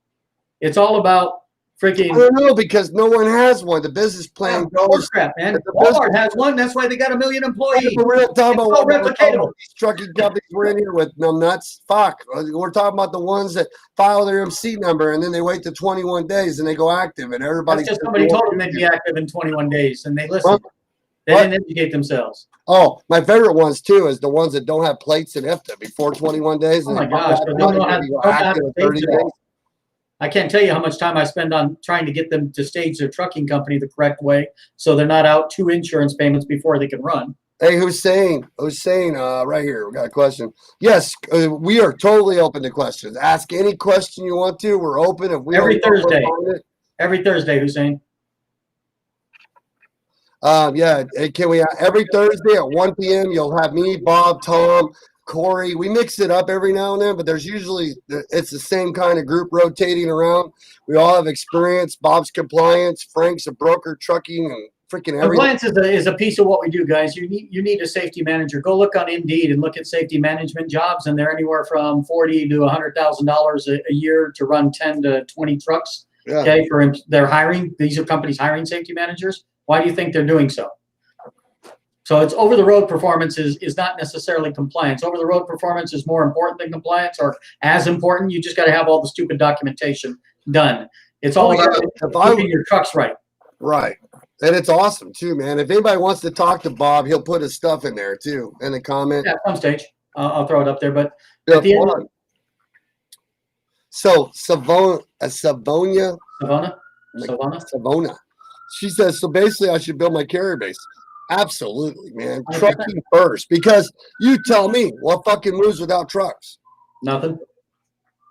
It's all about freaking. I don't know because no one has one. The business plan goes. Crap, man. The Walmart has one. That's why they got 1 million employees. We're not talking about all replicatable. These trucking companies we're in here with nuts. Fuck. We're talking about the ones that file their MC number and then they wait to 21 days and they go active and everybody. That's just somebody told them they'd be active in 21 days and they listened. They didn't educate themselves. Oh, my favorite ones too is the ones that don't have plates in IFTA before 21 days. Oh my gosh. But don't know how to active in 30 days. I can't tell you how much time I spend on trying to get them to stage their trucking company the correct way so they're not out 2 insurance payments before they can run. Hey, Hussein, right here, we got a question. Yes, we are totally open to questions. Ask any question you want to. We're open. If we Every Thursday, Hussein. Can we every Thursday at 1 p.m. You'll have me, Bob, Tom, Corey. We mix it up every now and then, but it's the same kind of group rotating around. We all have experience. Bob's compliance, Frank's a broker, trucking, and freaking everything. Compliance is a piece of what we do, guys. You need a safety manager. Go look on Indeed and look at safety management jobs, and they're anywhere from $40,000 to $100,000 a year to run 10 to 20 trucks. Yeah. Okay, they're hiring. These are companies hiring safety managers. Why do you think they're doing so? So it's over-the-road performance is not necessarily compliance. Over-the-road performance is more important than compliance or as important. You just got to have all the stupid documentation done. It's all about keeping your trucks right. Right. And it's awesome too, man. If anybody wants to talk to Bob, he'll put his stuff in there too in the comment. Yeah, at some stage. I'll throw it up there. But Yeah, at the end, so Savona. She says, so basically I should build my carrier base. Absolutely, man. 100%. Trucking first, because you tell me what fucking moves without trucks. Nothing.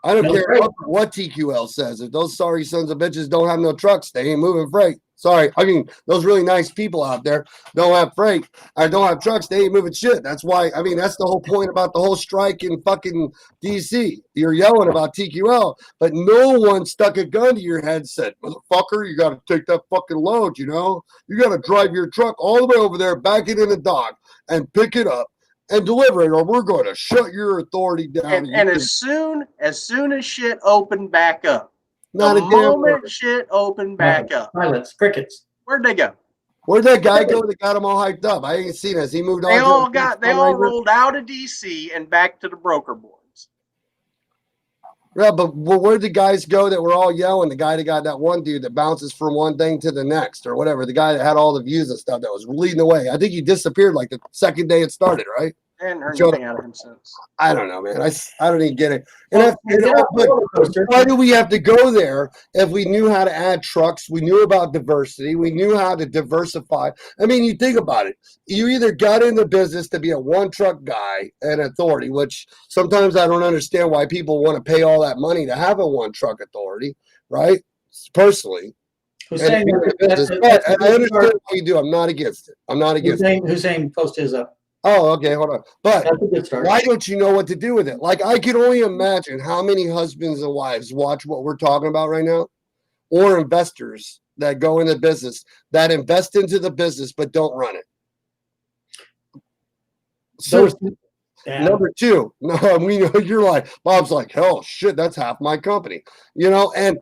I don't No care freight. what TQL says. If those sorry sons of bitches don't have no trucks, they ain't moving freight. Sorry. I mean, those really nice people out there don't have freight or don't have trucks. They ain't moving shit. That's why, that's the whole point about the whole strike in fucking DC. You're yelling about TQL, but no one stuck a gun to your head and said, motherfucker, you got to take that fucking load, You got to drive your truck all the way over there, back it in the dock, and pick it up and deliver it, or we're going to shut your authority down. And as soon as shit opened back up, Not the a damn moment word. shit opened back up, Silence, crickets. where'd they go? Where'd that guy go that got him all hyped up? I ain't seen. Has he moved on? They all rolled out of DC and back to the broker boards. Yeah, but where'd the guys go that were all yelling? The guy that got that one dude that bounces from one thing to the next, or whatever. The guy that had all the views and stuff that was leading the way. I think he disappeared like the second day it started, right? I hadn't heard anything out of him since. I don't know, man. I don't even get it. And Well, why do we have to go there if we knew how to add trucks? We knew about diversity. We knew how to diversify. I mean, you think about it. You either got in the business to be a one truck guy and authority, which sometimes I don't understand why people want to pay all that money to have a one truck authority, right? Personally. Hussein, I understand what you do. I'm not against it. I'm not against it. Hussein post his up. Oh, okay, hold on. But That's a good start. why don't you know what to do with it? Like, I can only imagine how many husbands and wives watch what we're talking about right now, or investors that go into business, that invest into the business but don't run it. Seriously. Yeah. Number two, no, we know you're like, Bob's like, hell, shit, that's half my company, you know, and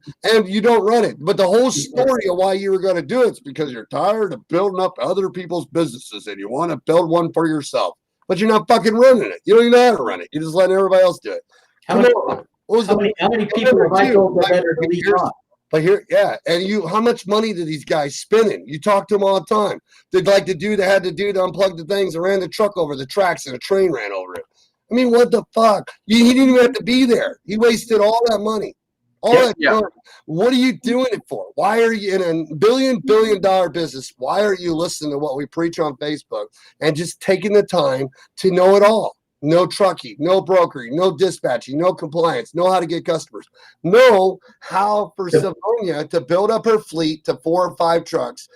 you don't run it. But the whole story of why you were going to do it is because you're tired of building up other people's businesses and you want to build one for yourself, but you're not fucking running it. You don't even know how to run it. You're just letting everybody else do it. How many people have I told that better delete on? But here, yeah, and how much money did these guys spending? You talk to them all the time. They'd like the dude that had to do to unplug the things and ran the truck over the tracks and a train ran over it. I mean, what the fuck? He didn't even have to be there. He wasted all that money. All that time. What are you doing it for? Why are you in a billion dollar business? Why aren't you listening to what we preach on Facebook and just taking the time to know it all? No trucking, no brokering, no dispatching, no compliance, know how to get customers. Know how for Savonia to build up her fleet to 4 or 5 trucks,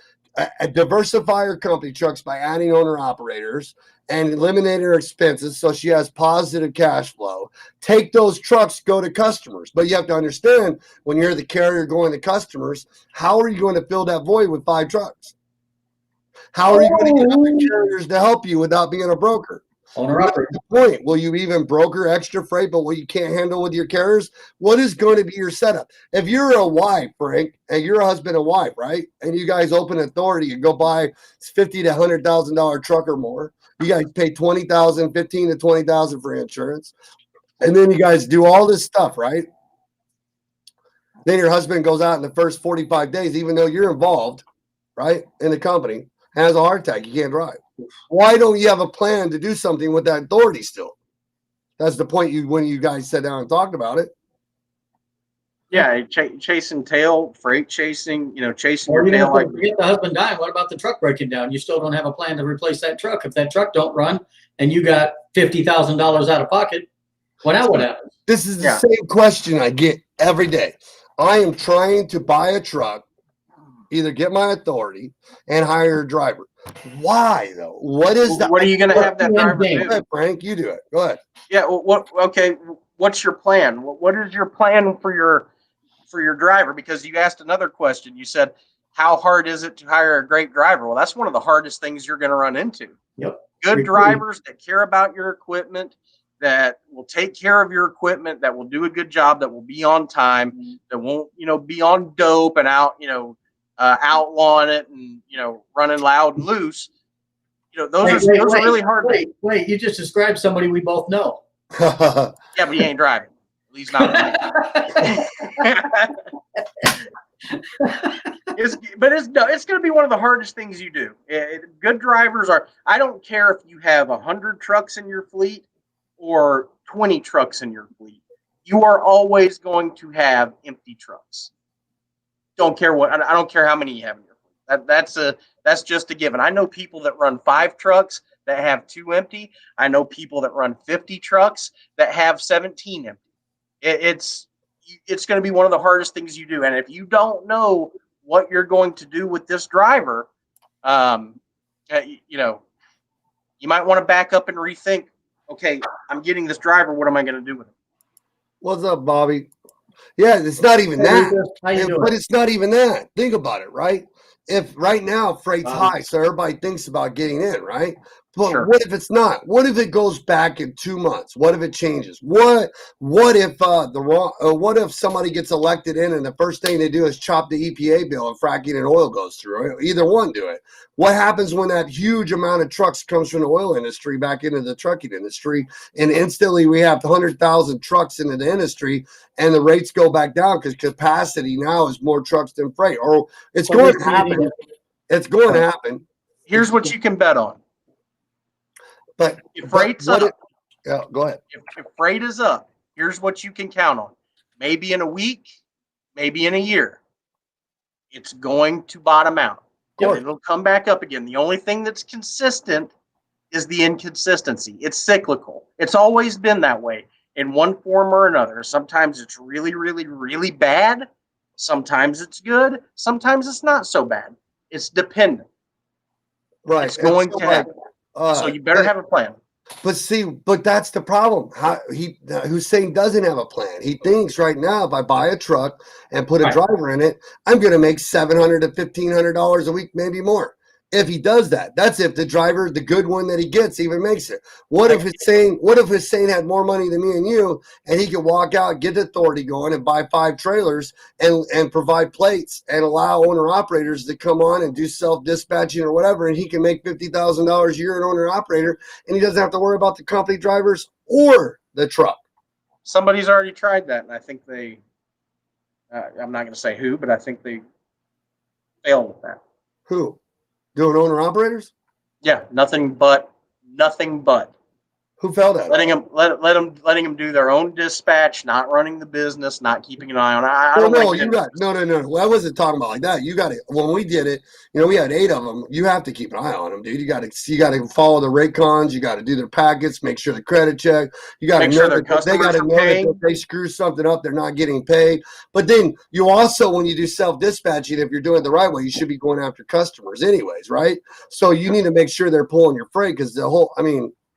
diversify her company trucks by adding owner-operators and eliminating her expenses so she has positive cash flow. Take those trucks, go to customers. But you have to understand, when you're the carrier going to customers, how are you going to fill that void with 5 trucks? How are you going to get other carriers to help you without being a broker? Owner-operator. Point. Will you even broker extra freight, but what you can't handle with your carriers? What is going to be your setup? If you're a wife, Frank, and you're a husband and wife, right? And you guys open authority and go buy $50,000 to $100,000 truck or more. You guys pay $20,000, $15,000 to $20,000 for insurance, and then you guys do all this stuff, right? Then your husband goes out in the first 45 days, even though you're involved, right, in the company, has a heart attack. You can't drive. Why don't you have a plan to do something with that authority still? That's the point when you guys sat down and talked about it. Yeah, chasing tail, freight chasing, chasing Or your tail like get the husband dying. What about the truck breaking down? You still don't have a plan to replace that truck. If that truck don't run and you got $50,000 out of pocket, well, now what happens? This is the same question I get every day. I am trying to buy a truck, either get my authority and hire a driver. Why though? What is that? What are you going to have that driver do? Go ahead, Frank, you do it. Go ahead. Yeah. Okay. What's your plan? What is your plan for your driver? Because you asked another question. You said, how hard is it to hire a great driver? Well, that's one of the hardest things you're going to run into. Yep. Good drivers that care about your equipment, that will take care of your equipment, that will do a good job, that will be on time, that won't, be on dope and out, outlawing it and, running loud and loose. Those are really hard. Wait, you just described somebody we both know. Yeah, but he ain't driving. At least not. It's going to be one of the hardest things you do. Good drivers are. I don't care if you have 100 trucks in your fleet or 20 trucks in your fleet. You are always going to have empty trucks. Don't care what. I don't care how many you have in your fleet. That's just a given. I know people that run 5 trucks that have 2 empty. I know people that run 50 trucks that have 17 empty. It's going to be one of the hardest things you do. And if you don't know what you're going to do with this driver, you might want to back up and rethink. Okay, I'm getting this driver. What am I going to do with him? What's up, Bobby? Yeah, it's not even that. How you doing? But it's not even that. Think about it, right? If right now freight's high, so everybody thinks about getting in, right? But Sure. what if it's not? What if it goes back in 2 months? What if it changes? What if what if somebody gets elected in and the first thing they do is chop the EPA bill and fracking and oil goes through? Either one do it. What happens when that huge amount of trucks comes from the oil industry back into the trucking industry, and instantly we have 100,000 trucks into the industry, and the rates go back down because capacity now is more trucks than freight? Or it's So going to basically, happen. It's going to happen. Here's what you can bet on. But If freight's what up, yeah, go ahead. if freight is up, here's what you can count on. Maybe in a week, maybe in a year, it's going to bottom out. course. It'll come back up again. The only thing that's consistent is the inconsistency. It's cyclical. It's always been that way in one form or another. Sometimes it's really, really, really bad. Sometimes it's good. Sometimes it's not so bad. It's dependent. Right. It's going to happen. So you better have a plan. But that's the problem. Hussein doesn't have a plan. He thinks right now, if I buy a truck and put a Right. driver in it, I'm going to make $700 to $1,500 a week, maybe more. If he does that, that's if the driver, the good one that he gets, even makes it. What if Hussein had more money than me and you, and he could walk out, get the authority going, and buy 5 trailers and provide plates and allow owner operators to come on and do self dispatching or whatever, and he can make $50,000 a year an owner operator, and he doesn't have to worry about the company drivers or the truck. Somebody's already tried that, and I think they. I'm not going to say who, but I think they failed with that. Who? Doing owner operators? Yeah, nothing but. Who failed at it? Letting them do their own dispatch, not running the business, not keeping an eye on it. I don't No, like you got no. Well, I wasn't talking about like that. You got it. When we did it, we had 8 of them. You have to keep an eye on them, dude. You got to follow the rate cons. You got to do their packets, make sure the credit check. You got to Make sure know their that they got customers to are know that paying. if they screw something up, they're not getting paid. But then you also, when you do self dispatching, if you're doing it the right way, you should be going after customers, anyways, right? So you need to make sure they're pulling your freight because the whole.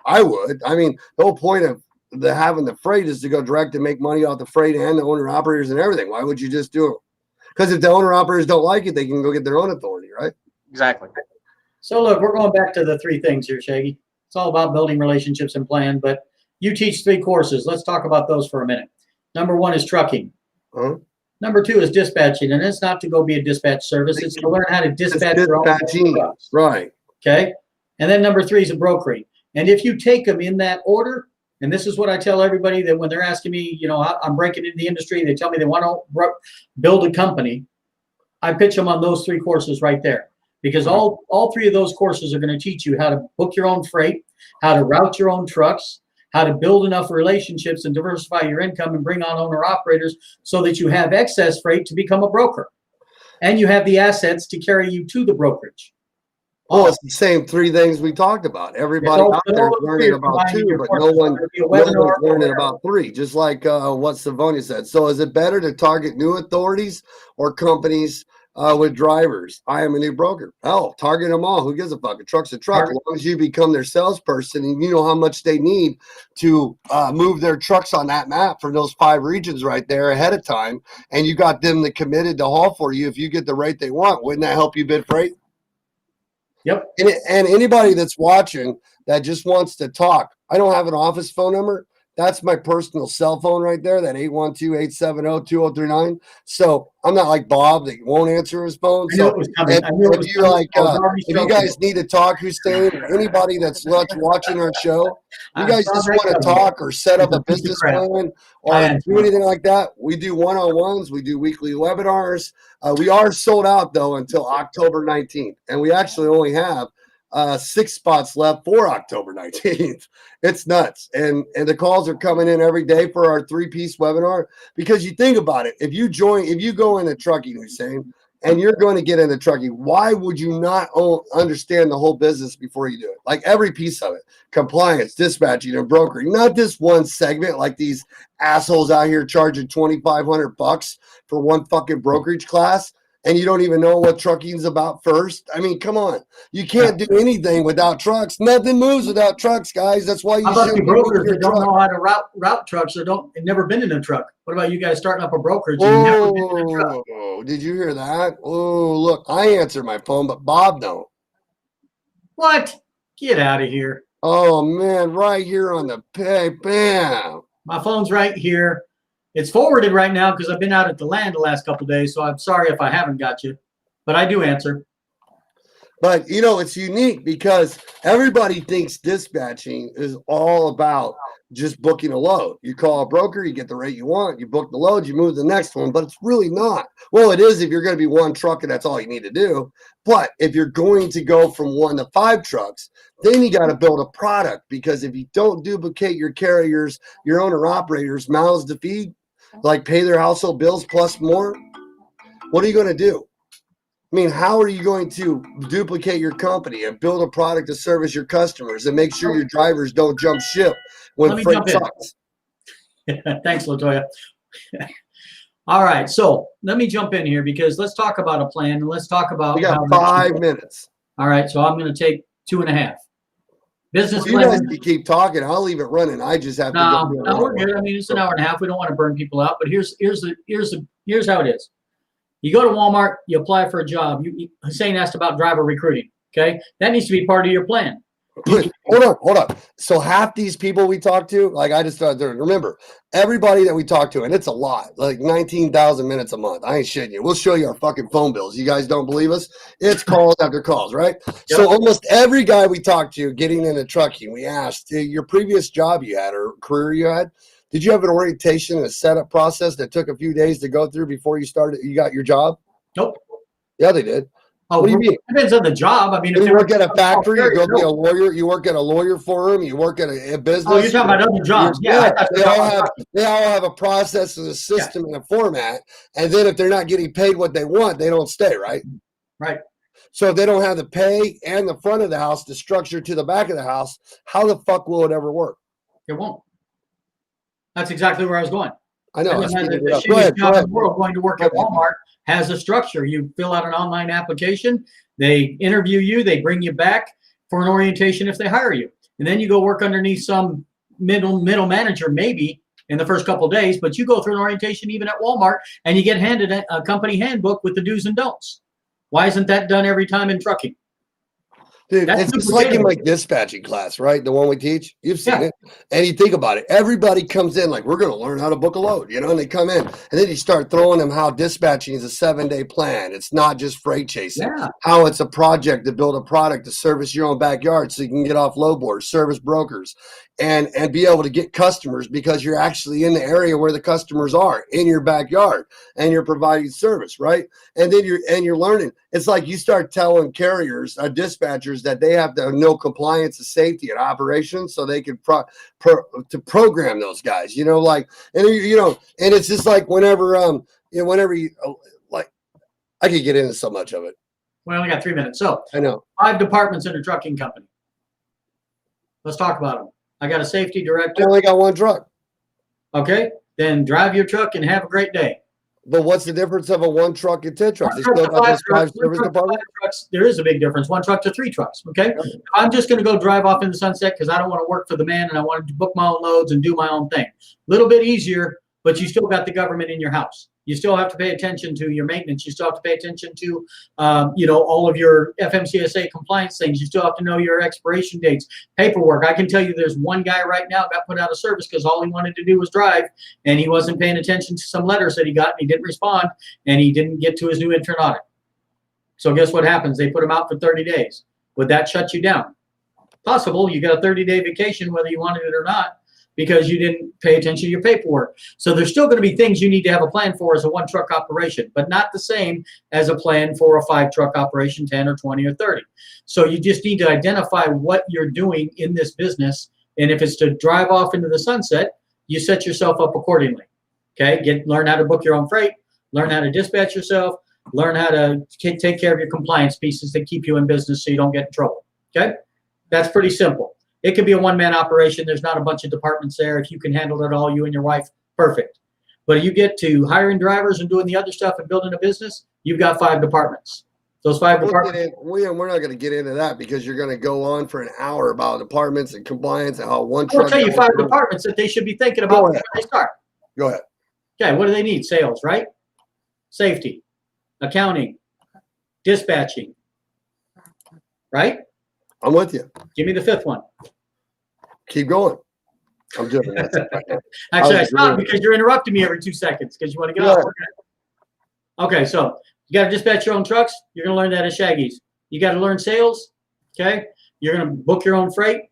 The whole point of having the freight is to go direct and make money off the freight and the owner operators and everything. Why would you just do it? Because if the owner operators don't like it, they can go get their own authority, right? Exactly. So look, we're going back to the 3 things here, Shaggy. It's all about building relationships and plan, but you teach 3 courses. Let's talk about those for a minute. Number 1 is trucking. Huh? Number 2 is dispatching, and it's not to go be a dispatch service. It's to learn how to dispatch your own Dispatching, trucks. right? Okay. And then number 3 is a brokering. And if you take them in that order, and this is what I tell everybody that when they're asking me, I'm breaking into the industry, they tell me they want to build a company, I pitch them on those 3 courses right there. Because all 3 of those courses are going to teach you how to book your own freight, how to route your own trucks, how to build enough relationships and diversify your income and bring on owner operators so that you have excess freight to become a broker. And you have the assets to carry you to the brokerage. Well, it's the same 3 things we talked about. Everybody out there is learning about 2, but no one's learning about 3, just like what Savonia said. So is it better to target new authorities or companies with drivers? I am a new broker. Hell, target them all. Who gives a fuck? A truck's a truck. As long as you become their salesperson and you know how much they need to move their trucks on that map for those 5 regions right there ahead of time, and you got them committed to haul for you if you get the rate they want, wouldn't that help you bid freight? Yep. And anybody that's watching that just wants to talk, I don't have an office phone number. That's my personal cell phone right there, that 812-870-2039. So I'm not like Bob that won't answer his phone. So if you guys need to talk, Hussein, or anybody that's watching our show, you guys just want to talk or set up a business plan or do anything like that, we do one-on-ones. We do weekly webinars. We are sold out, though, until October 19th. And we actually only have 6 spots left for October 19th. It's nuts. And the calls are coming in every day for our 3-piece webinar, because you think about it. If you go into trucking, Hussein, and you're going to get into trucking, why would you not understand the whole business before you do it? Like every piece of it, compliance, dispatching, and brokering, not just one segment like these assholes out here charging $2,500 for one fucking brokerage class. And you don't even know what trucking's about first. I mean, come on. You can't do anything without trucks. Nothing moves without trucks, guys. That's why you should brokers that don't know how to route trucks or have never been in a truck. What about you guys starting up a brokerage and never been in a truck? Did you hear that? Oh, look, I answer my phone, but Bob don't. What? Get out of here. Oh man, right here on the pay, bam. My phone's right here. It's forwarded right now because I've been out at the land the last couple of days. So I'm sorry if I haven't got you, but I do answer. But you know, it's unique because everybody thinks dispatching is all about just booking a load. You call a broker, you get the rate you want, you book the load, you move to the next one, but it's really not. Well, it is if you're going to be one truck and that's all you need to do. But if you're going to go from 1 to 5 trucks, then you got to build a product, because if you don't duplicate your carriers, your owner operators, mouths to feed, like pay their household bills plus more, what are you going to do? I mean, how are you going to duplicate your company and build a product to service your customers and make sure your drivers don't jump ship Let when me freight jump in. sucks? Thanks, Latoya. All right, so let me jump in here because let's talk about a plan and let's talk about. We got how 5 minutes. All right, so I'm going to take 2.5. Business Well, you guys plan. can keep talking. I'll leave it running. I just have to No, go. no, we're good. I mean, it's an hour and a half. We don't want to burn people out, but here's how it is. You go to Walmart, you apply for a job. Hussein asked about driver recruiting. Okay, that needs to be part of your plan. Hold on. So half these people we talk to, like I just started there. Remember, everybody that we talk to, and it's a lot, like 19,000 minutes a month. I ain't shitting you. We'll show you our fucking phone bills. You guys don't believe us? It's calls after calls, right? So almost every guy we talked to getting into trucking, we asked, your previous job you had or career you had, did you have an orientation and a setup process that took a few days to go through before you got your job? Nope. Yeah, they did. Oh, what do you mean? Depends on the job. I mean, if you they work at a factory, you go be a no. lawyer, you work at a lawyer firm, you work at a business. Oh, you're talking about other jobs. Yeah, they all have a process and a system and a format. And then if they're not getting paid what they want, they don't stay, right? Right. So if they don't have the pay and the front of the house, the structure to the back of the house, how the fuck will it ever work? It won't. That's exactly where I was going. I know. The shittiest job in the world going to work at Walmart has a structure. You fill out an online application, they interview you, they bring you back for an orientation if they hire you. And then you go work underneath some middle manager maybe in the first couple of days, but you go through an orientation even at Walmart and you get handed a company handbook with the do's and don'ts. Why isn't that done every time in trucking? Dude, it's just like in my dispatching class, right? The one we teach. You've seen it. And you think about it. Everybody comes in like, we're going to learn how to book a load, and they come in. And then you start throwing them how dispatching is a 7-day plan. It's not just freight chasing. Yeah. How it's a project to build a product to service your own backyard so you can get off load boards, service brokers, and be able to get customers because you're actually in the area where the customers are in your backyard and you're providing service, right? And then you're learning. It's like you start telling carriers, dispatchers, that they have to know compliance and safety and operations so they can to program those guys, and it's just like whenever you like, I could get into so much of it. We only got 3 minutes. So I know 5 departments in a trucking company. Let's talk about them. I got a safety I director. only got one truck. Okay, then drive your truck and have a great day. But what's the difference of a 1 truck and 10 trucks? They still got those 5 service departments. There is a big difference. 1 truck to 3 trucks. Okay, I'm just going to go drive off in the sunset because I don't want to work for the man and I want to book my own loads and do my own thing. A little bit easier, but you still got the government in your house. You still have to pay attention to your maintenance. You still have to pay attention to, all of your FMCSA compliance things. You still have to know your expiration dates, paperwork. I can tell you there's one guy right now got put out of service because all he wanted to do was drive, and he wasn't paying attention to some letters that he got, and he didn't respond, and he didn't get to his new intern audit. So guess what happens? They put him out for 30 days. Would that shut you down? Possible. You got a 30-day vacation, whether you wanted it or not, because you didn't pay attention to your paperwork. So there's still going to be things you need to have a plan for as a 1 truck operation, but not the same as a plan for a 5 truck operation, 10 or 20 or 30. So you just need to identify what you're doing in this business. And if it's to drive off into the sunset, you set yourself up accordingly. Okay. Learn how to book your own freight, learn how to dispatch yourself, learn how to take care of your compliance pieces that keep you in business so you don't get in trouble. Okay. That's pretty simple. It could be a 1-man operation. There's not a bunch of departments there. If you can handle it all, you and your wife, perfect. But you get to hiring drivers and doing the other stuff and building a business, you've got 5 departments. Those 5 departments. We're not going to get into that because you're going to go on for an hour about departments and compliance and how 1 truck. I'll tell you 5 departments that they should be thinking about before they start. Go ahead. Okay, what do they need? Sales, right? Safety, accounting, dispatching, right? I'm with you. Give me the fifth one. Keep going. I'm doing that right now. Actually, I was stopped agreeing. because you're interrupting me every 2 seconds because you want to get Yeah. off. Okay, so you got to dispatch your own trucks. You're going to learn that at Shaggy's. You got to learn sales. Okay, you're going to book your own freight,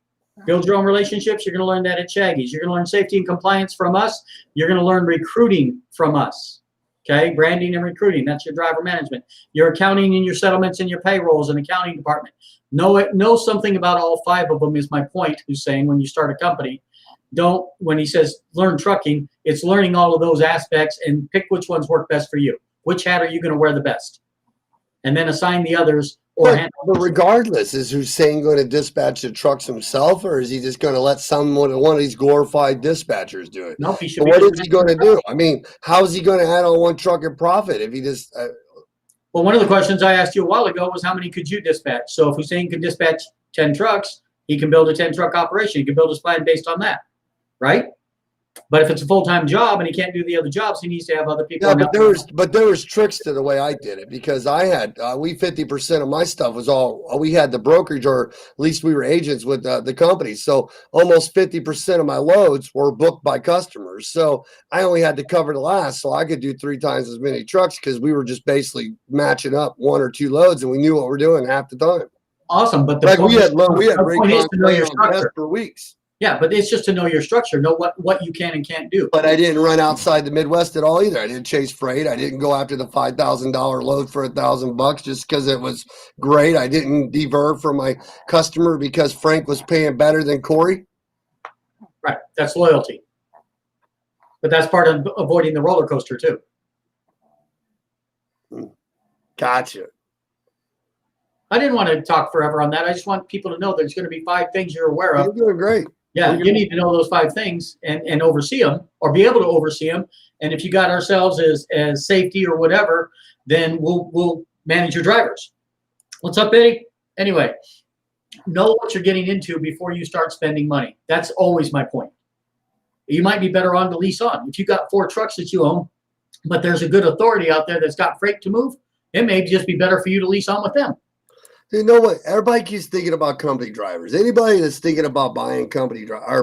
build your own relationships. You're going to learn that at Shaggy's. You're going to learn safety and compliance from us. You're going to learn recruiting from us. Okay, branding and recruiting. That's your driver management. Your accounting and your settlements and your payrolls and accounting department. Know something about all 5 of them is my point. Who's saying when you start a company, don't, when he says learn trucking, it's learning all of those aspects and pick which ones work best for you. Which hat are you going to wear the best? And then assign the others or But, handle. but regardless, is Hussein going to dispatch the trucks himself, or is he just going to let one of these glorified dispatchers do it? Nope, he should So be what is he dispatching going to the trucks. do? I mean, how is he going to add on one truck and profit if he just? Well, one of the questions I asked you a while ago was how many could you dispatch? So if Hussein could dispatch 10 trucks, he can build a 10 truck operation. He can build his plan based on that, right? But if it's a full-time job and he can't do the other jobs, he needs to have other people. Yeah, but there was tricks to the way I did it because I had 50% of my stuff was all we had the brokerage, or at least we were agents with the company. So almost 50% of my loads were booked by customers. So I only had to cover the last, so I could do 3 times as many trucks because we were just basically matching up 1 or 2 loads, and we knew what we're doing half the time. Awesome, but the Like point we had the rig point is to know laying your on desk structure. for weeks. Yeah, but it's just to know your structure, know what you can and can't do. But I didn't run outside the Midwest at all either. I didn't chase freight. I didn't go after the $5,000 load for $1,000 just because it was great. I didn't divert from my customer because Frank was paying better than Corey. Right, that's loyalty. But that's part of avoiding the roller coaster too. Gotcha. I didn't want to talk forever on that. I just want people to know there's going to be 5 things you're aware of. You're doing great. Yeah, you need to know those 5 things and oversee them or be able to oversee them. And if you got ourselves as safety or whatever, then we'll manage your drivers. What's up, Eddie? Anyway, know what you're getting into before you start spending money. That's always my point. You might be better on to lease on. If you got 4 trucks that you own, but there's a good authority out there that's got freight to move, it may just be better for you to lease on with them. You know what? Everybody keeps thinking about company drivers. Anybody that's thinking about buying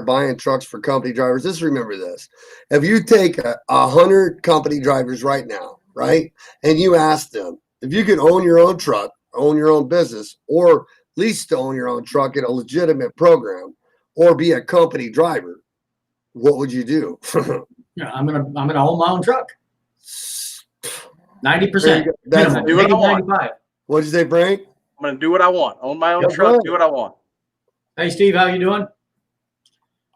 buying trucks for company drivers, just remember this. If you take 100 company drivers right now, right, and you ask them if you can own your own truck, own your own business, or lease to own your own truck in a legitimate program, or be a company driver, what would you do? Yeah, I'm gonna own my own truck. 90%. That's minimum, do what I maybe want. 95. What'd you say, Frank? I'm going to do what I want. Own my own Yeah, truck. right. Do what I want. Hey, Steve, how you doing?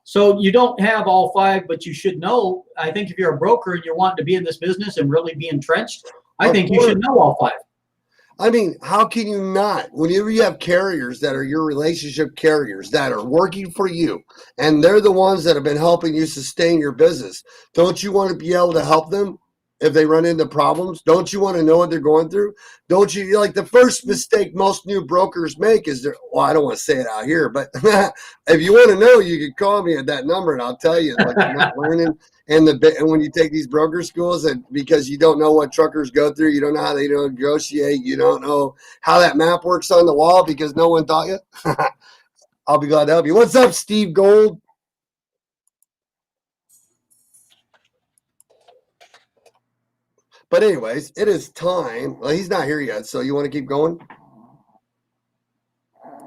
So you don't have all 5, but you should know. I think if you're a broker and you're wanting to be in this business and really be entrenched, I Of think you course. should know all 5. I mean, how can you not? Whenever you have carriers that are your relationship carriers that are working for you, and they're the ones that have been helping you sustain your business, don't you want to be able to help them if they run into problems? Don't you want to know what they're going through? Don't you, like, the first mistake most new brokers make is well, I don't want to say it out here, but if you want to know, you can call me at that number and I'll tell you what you're not learning. And when you take these broker schools, and because you don't know what truckers go through, you don't know how they negotiate, you don't know how that map works on the wall because no one taught you. I'll be glad to help you. What's up, Steve Gold? But anyways, it is time. Well, he's not here yet, so you want to keep going?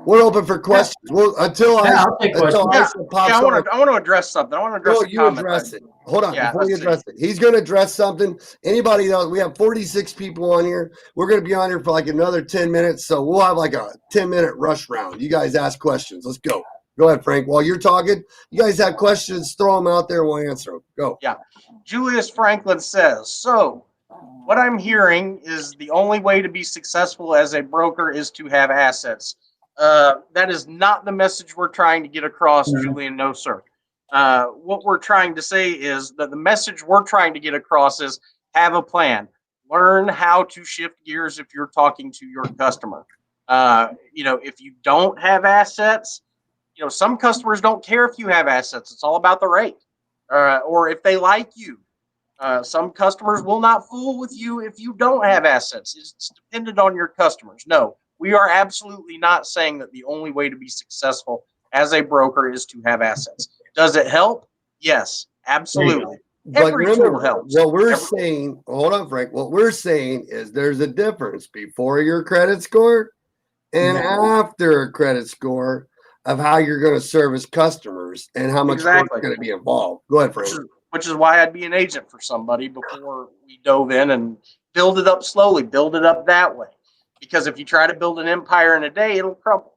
We're open for questions. Well, until I'll take questions. I want to address something. I want to address No, a you comment. address it. Hold on, Yeah, before you let's address it. He's going to address something. Anybody else? We have 46 people on here. We're going to be on here for like another 10 minutes, so we'll have like a 10-minute rush round. You guys ask questions. Let's go. Go ahead, Frank. While you're talking, you guys have questions, throw them out there. We'll answer them. Go. Yeah. Julius Franklin says, so what I'm hearing is the only way to be successful as a broker is to have assets. That is not the message we're trying to get across, Julian. No, sir. What we're trying to say is that the message we're trying to get across is have a plan. Learn how to shift gears if you're talking to your customer. If you don't have assets, some customers don't care if you have assets. It's all about the rate, or if they like you. Some customers will not fool with you if you don't have assets. It's dependent on your customers. No, We are absolutely not saying that the only way to be successful as a broker is to have assets. Does it help? Yes, absolutely. But Every remember, tool helps. what we're saying, hold on, Frank. What we're saying is there's a difference before your credit score and after a credit score of how you're going to service customers and how much work is going to be involved. Go ahead, Frank. Which is why I'd be an agent for somebody before we dove in and build it up slowly, build it up that way. Because if you try to build an empire in a day, it'll crumble.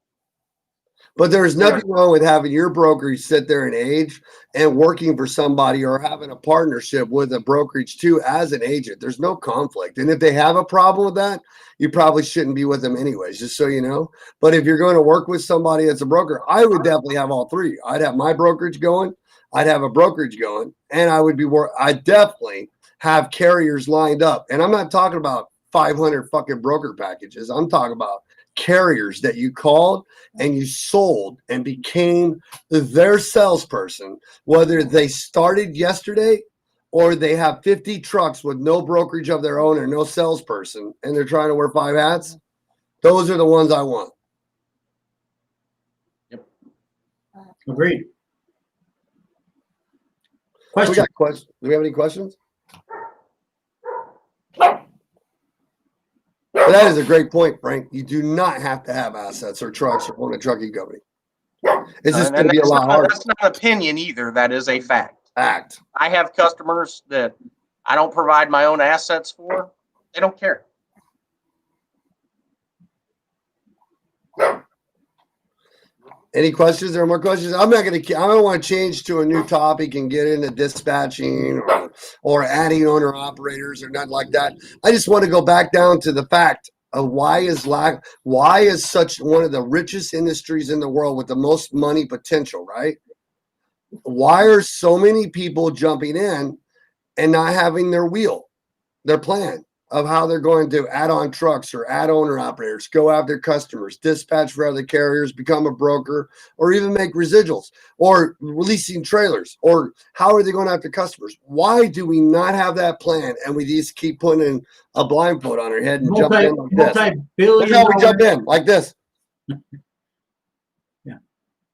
But there's nothing wrong with having your brokerage sit there and age and working for somebody or having a partnership with a brokerage too as an agent. There's no conflict. And if they have a problem with that, you probably shouldn't be with them anyways, just so you know. But if you're going to work with somebody that's a broker, I would definitely have all three. I'd have my brokerage going, I'd have a brokerage going, and I'd definitely have carriers lined up. And I'm not talking about 500 fucking broker packages. I'm talking about carriers that you called and you sold and became their salesperson, whether they started yesterday or they have 50 trucks with no brokerage of their own or no salesperson and they're trying to wear 5 hats. Those are the ones I want. Yep. Agreed. Do we have any questions? But that is a great point, Frank. You do not have to have assets or trucks or own a trucking company. It's just going to be a lot harder. That's not opinion either. That is a fact. Fact. I have customers that I don't provide my own assets for. They don't care. Any questions? There are more questions. I don't want to change to a new topic and get into dispatching or adding owner operators or nothing like that. I just want to go back down to the fact of why is such one of the richest industries in the world with the most money potential, right? Why are so many people jumping in and not having their plan of how they're going to add on trucks or add owner operators, go after customers, dispatch for other carriers, become a broker, or even make residuals or releasing trailers? Or how are they going after customers? Why do we not have that plan and we just keep putting a blindfold on our head and jump in like this? That's how we jump in, like this. Yeah.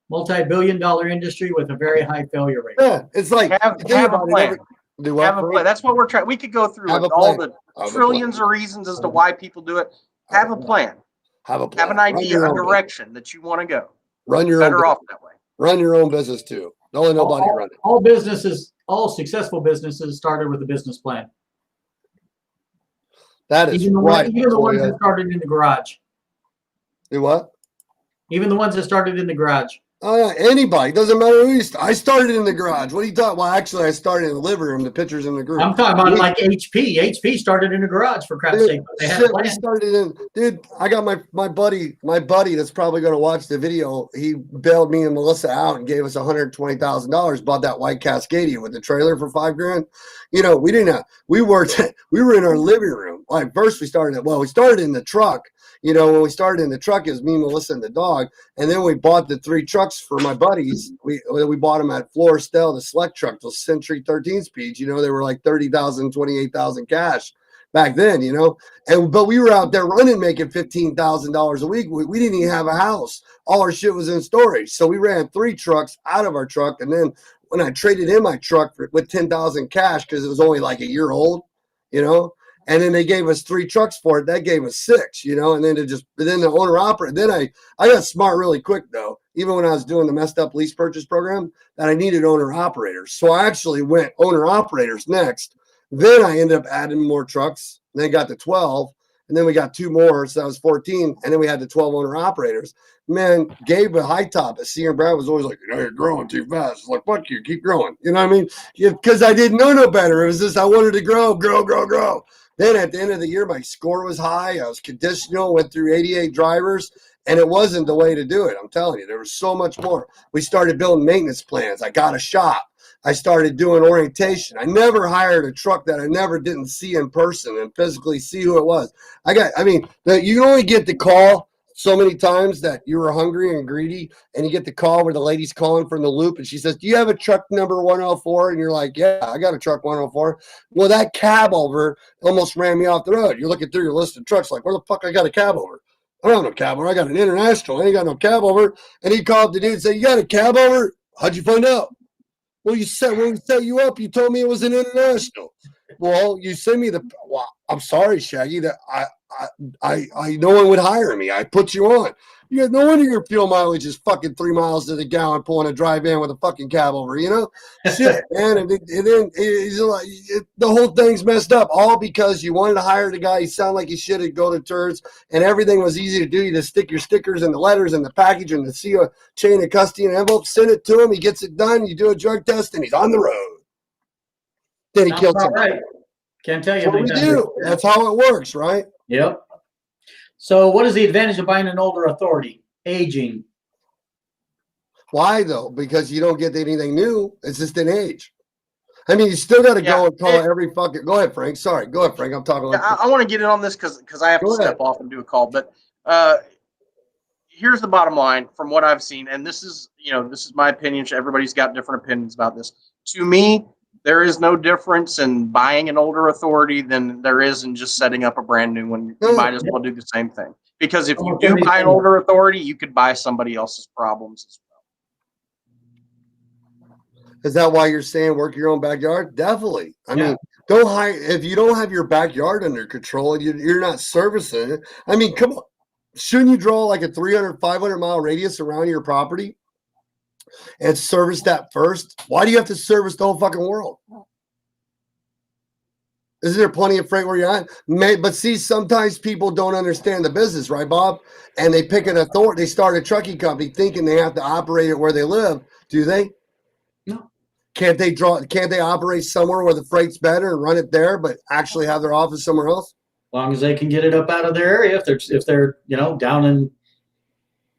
Multi-billion-dollar industry with a very high failure rate. Yeah, it's like have a plan. Have a plan. That's what we're trying. We could go through all the trillions of reasons as to why people do it. Have a plan. Have a plan. Have an idea, a direction that you want to go. Run your better off that way. Run your own business too. Don't let nobody run it. All businesses, all successful businesses started with a business plan. That is right. Even the ones that started in the garage. Do what? Even the ones that started in the garage. Oh yeah, anybody. Doesn't matter who I started in the garage. What are you talking? Well, actually, I started in the living room. The pictures in the group. I'm talking about like HP. HP started in the garage, for crap's sake. They had a plan. Dude, I got my buddy that's probably going to watch the video. He bailed me and Melissa out and gave us $120,000. Bought that white Cascadia with the trailer for $5,000. You know, we were in our living room. Like first we started in the truck. You know, when we started in the truck, it was me, Melissa, and the dog. And then we bought the 3 trucks for my buddies. We bought them at Floristel, the select truck, those Century 13 speeds. You know, they were like $30,000, $28,000 cash back then, you know. But we were out there running, making $15,000 a week. We didn't even have a house. All our shit was in storage. So we ran 3 trucks out of our truck. And then when I traded in my truck with $10,000 cash, because it was only like a year old, you know, and then they gave us 3 trucks for it. That gave us 6, you know, and then the owner operator. Then I got smart really quick though, even when I was doing the messed up lease purchase program, that I needed owner operators. So I actually went owner operators next. Then I ended up adding more trucks. Then got to 12, and then we got 2 more, so that was 14. And then we had the 12 owner operators. Man, Gabe at High Top at Sierra Brown was always like, you know, you're growing too fast. It's like, fuck you, keep growing. You know what I mean? Because I didn't know no better. It was just I wanted to grow. Then at the end of the year, my score was high. I was conditional, went through 88 drivers, and it wasn't the way to do it. I'm telling you, there was so much more. We started building maintenance plans. I got a shop. I started doing orientation. I never hired a truck that I never didn't see in person and physically see who it was. You can only get the call so many times that you were hungry and greedy, and you get the call where the lady's calling from the loop and she says, do you have a truck number 104? And you're like, yeah, I got a truck 104. Well, that cab over almost ran me off the road. You're looking through your list of trucks like, where the fuck I got a cab over? I don't have no cab over. I got an international. I ain't got no cab over. And he called the dude and said, you got a cab over? How'd you find out? Well, you said when we set you up, you told me it was an international. Well, you sent me the. Well, I'm sorry, Shaggy. That I no one would hire me. I put you on. You got no wonder your fuel mileage is fucking 3 miles to the gallon pulling a drive in with a fucking cab over. You know, shit, man. And then the whole thing's messed up, all because you wanted to hire the guy. He sounded like he should go to turds, and everything was easy to do. You just stick your stickers and the letters and the package and see a chain of custody and envelope. Send it to him. He gets it done. You do a drug test, and he's on the road. Then he kills somebody. Right. Can't tell you. That's what we do. That's how it works, right? Yep. So what is the advantage of buying an older authority? Aging. Why though? Because you don't get anything new. It's just an age. I mean, you still got to go and call every fucking. Go ahead, Frank. Sorry. Go ahead, Frank. I'm talking. I want to get in on this because I have to step off and do a call. But here's the bottom line from what I've seen, and this is my opinion. Everybody's got different opinions about this. To me, there is no difference in buying an older authority than there is in just setting up a brand new one. You might as well do the same thing. Because if you do buy an older authority, you could buy somebody else's problems as well. Is that why you're saying work your own backyard? Definitely. I mean, don't hire if you don't have your backyard under control and you're not servicing it. I mean, come on. Shouldn't you draw like a 300, 500 mile radius around your property and service that first? Why do you have to service the whole fucking world? Isn't there plenty of freight where you're at? But see, sometimes people don't understand the business, right, Bob? And they pick an authority. They start a trucking company thinking they have to operate it where they live. Do they? No. Can't they operate somewhere where the freight's better and run it there, but actually have their office somewhere else? As long as they can get it up out of their area. If they're down in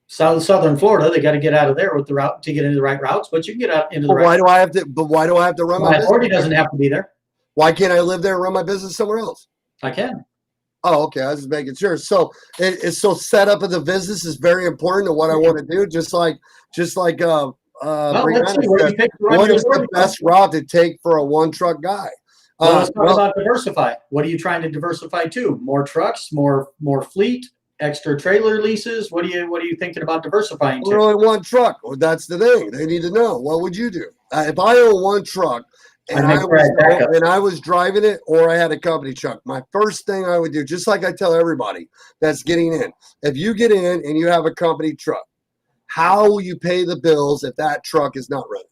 southern Florida, they got to get out of there with the route to get into the right routes. But you can get out into the right. Why do I have to run my authority? business? Doesn't have to be there. Why can't I live there and run my business somewhere else? I can. Oh, okay. I was just making sure. So it's so setup of the business is very important to what I want to do. Just like Let's see, said, what is the best route to take for a one truck guy? Let's talk about diversify. What are you trying to diversify to? More trucks, more fleet, extra trailer leases. What are you thinking about diversifying to? We're only one truck. Well, that's the thing. They need to know. What would you do if I own one truck? And I was driving it, or I had a company truck. My first thing I would do, just like I tell everybody that's getting in, if you get in and you have a company truck, how will you pay the bills if that truck is not running?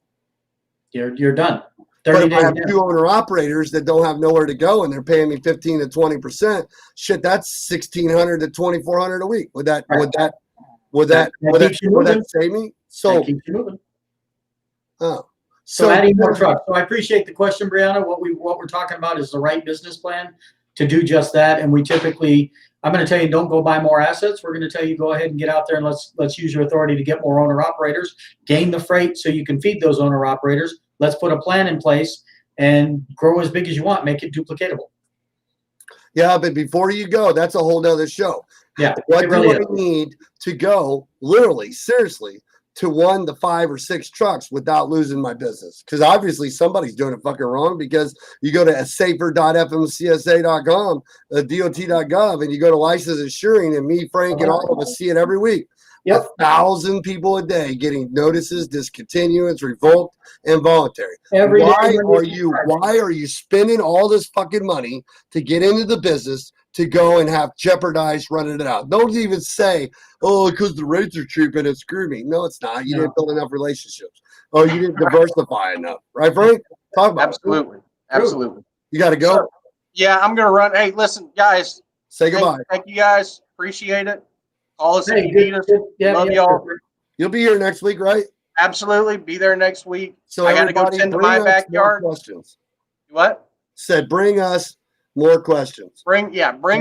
You're done. But if I have two owner operators that don't have nowhere to go and they're paying me 15 to 20%, shit, that's $1,600 to $2,400 a week. Would that save me? So that keeps you moving. Oh. So adding more trucks. So I appreciate the question, Brianna. What we're talking about is the right business plan to do just that. And we typically, I'm going to tell you, don't go buy more assets. We're going to tell you, go ahead and get out there and let's use your authority to get more owner operators, gain the freight so you can feed those owner operators. Let's put a plan in place and grow as big as you want. Make it duplicatable. Yeah, but before you go, that's a whole nother show. Yeah. What do I need to go, literally, seriously, to 1 to 5 or 6 trucks without losing my business? Because obviously somebody's doing it fucking wrong, because you go to safer.fmcsa.com, dot.gov, and you go to license assuring, and me, Frank, and all of us see it every week. Yep. 1,000 people a day getting notices, discontinuance, revoked, involuntary. Why are you spending all this fucking money to get into the business to go and have jeopardized running it out? Don't even say, oh, because the rates are cheap and it screwed me. No, it's not. You didn't build enough relationships. Oh, you didn't diversify enough. Right, Frank? Talk about it. Absolutely. You got to go? So, yeah, I'm going to run. Hey, listen, guys. Say goodbye. Thank you, guys. Appreciate it. Call us if you need us. Love y'all. You'll be here next week, right? Absolutely. Be there next week. So I got to go tend to my backyard. Questions. What? Said bring us more questions. Bring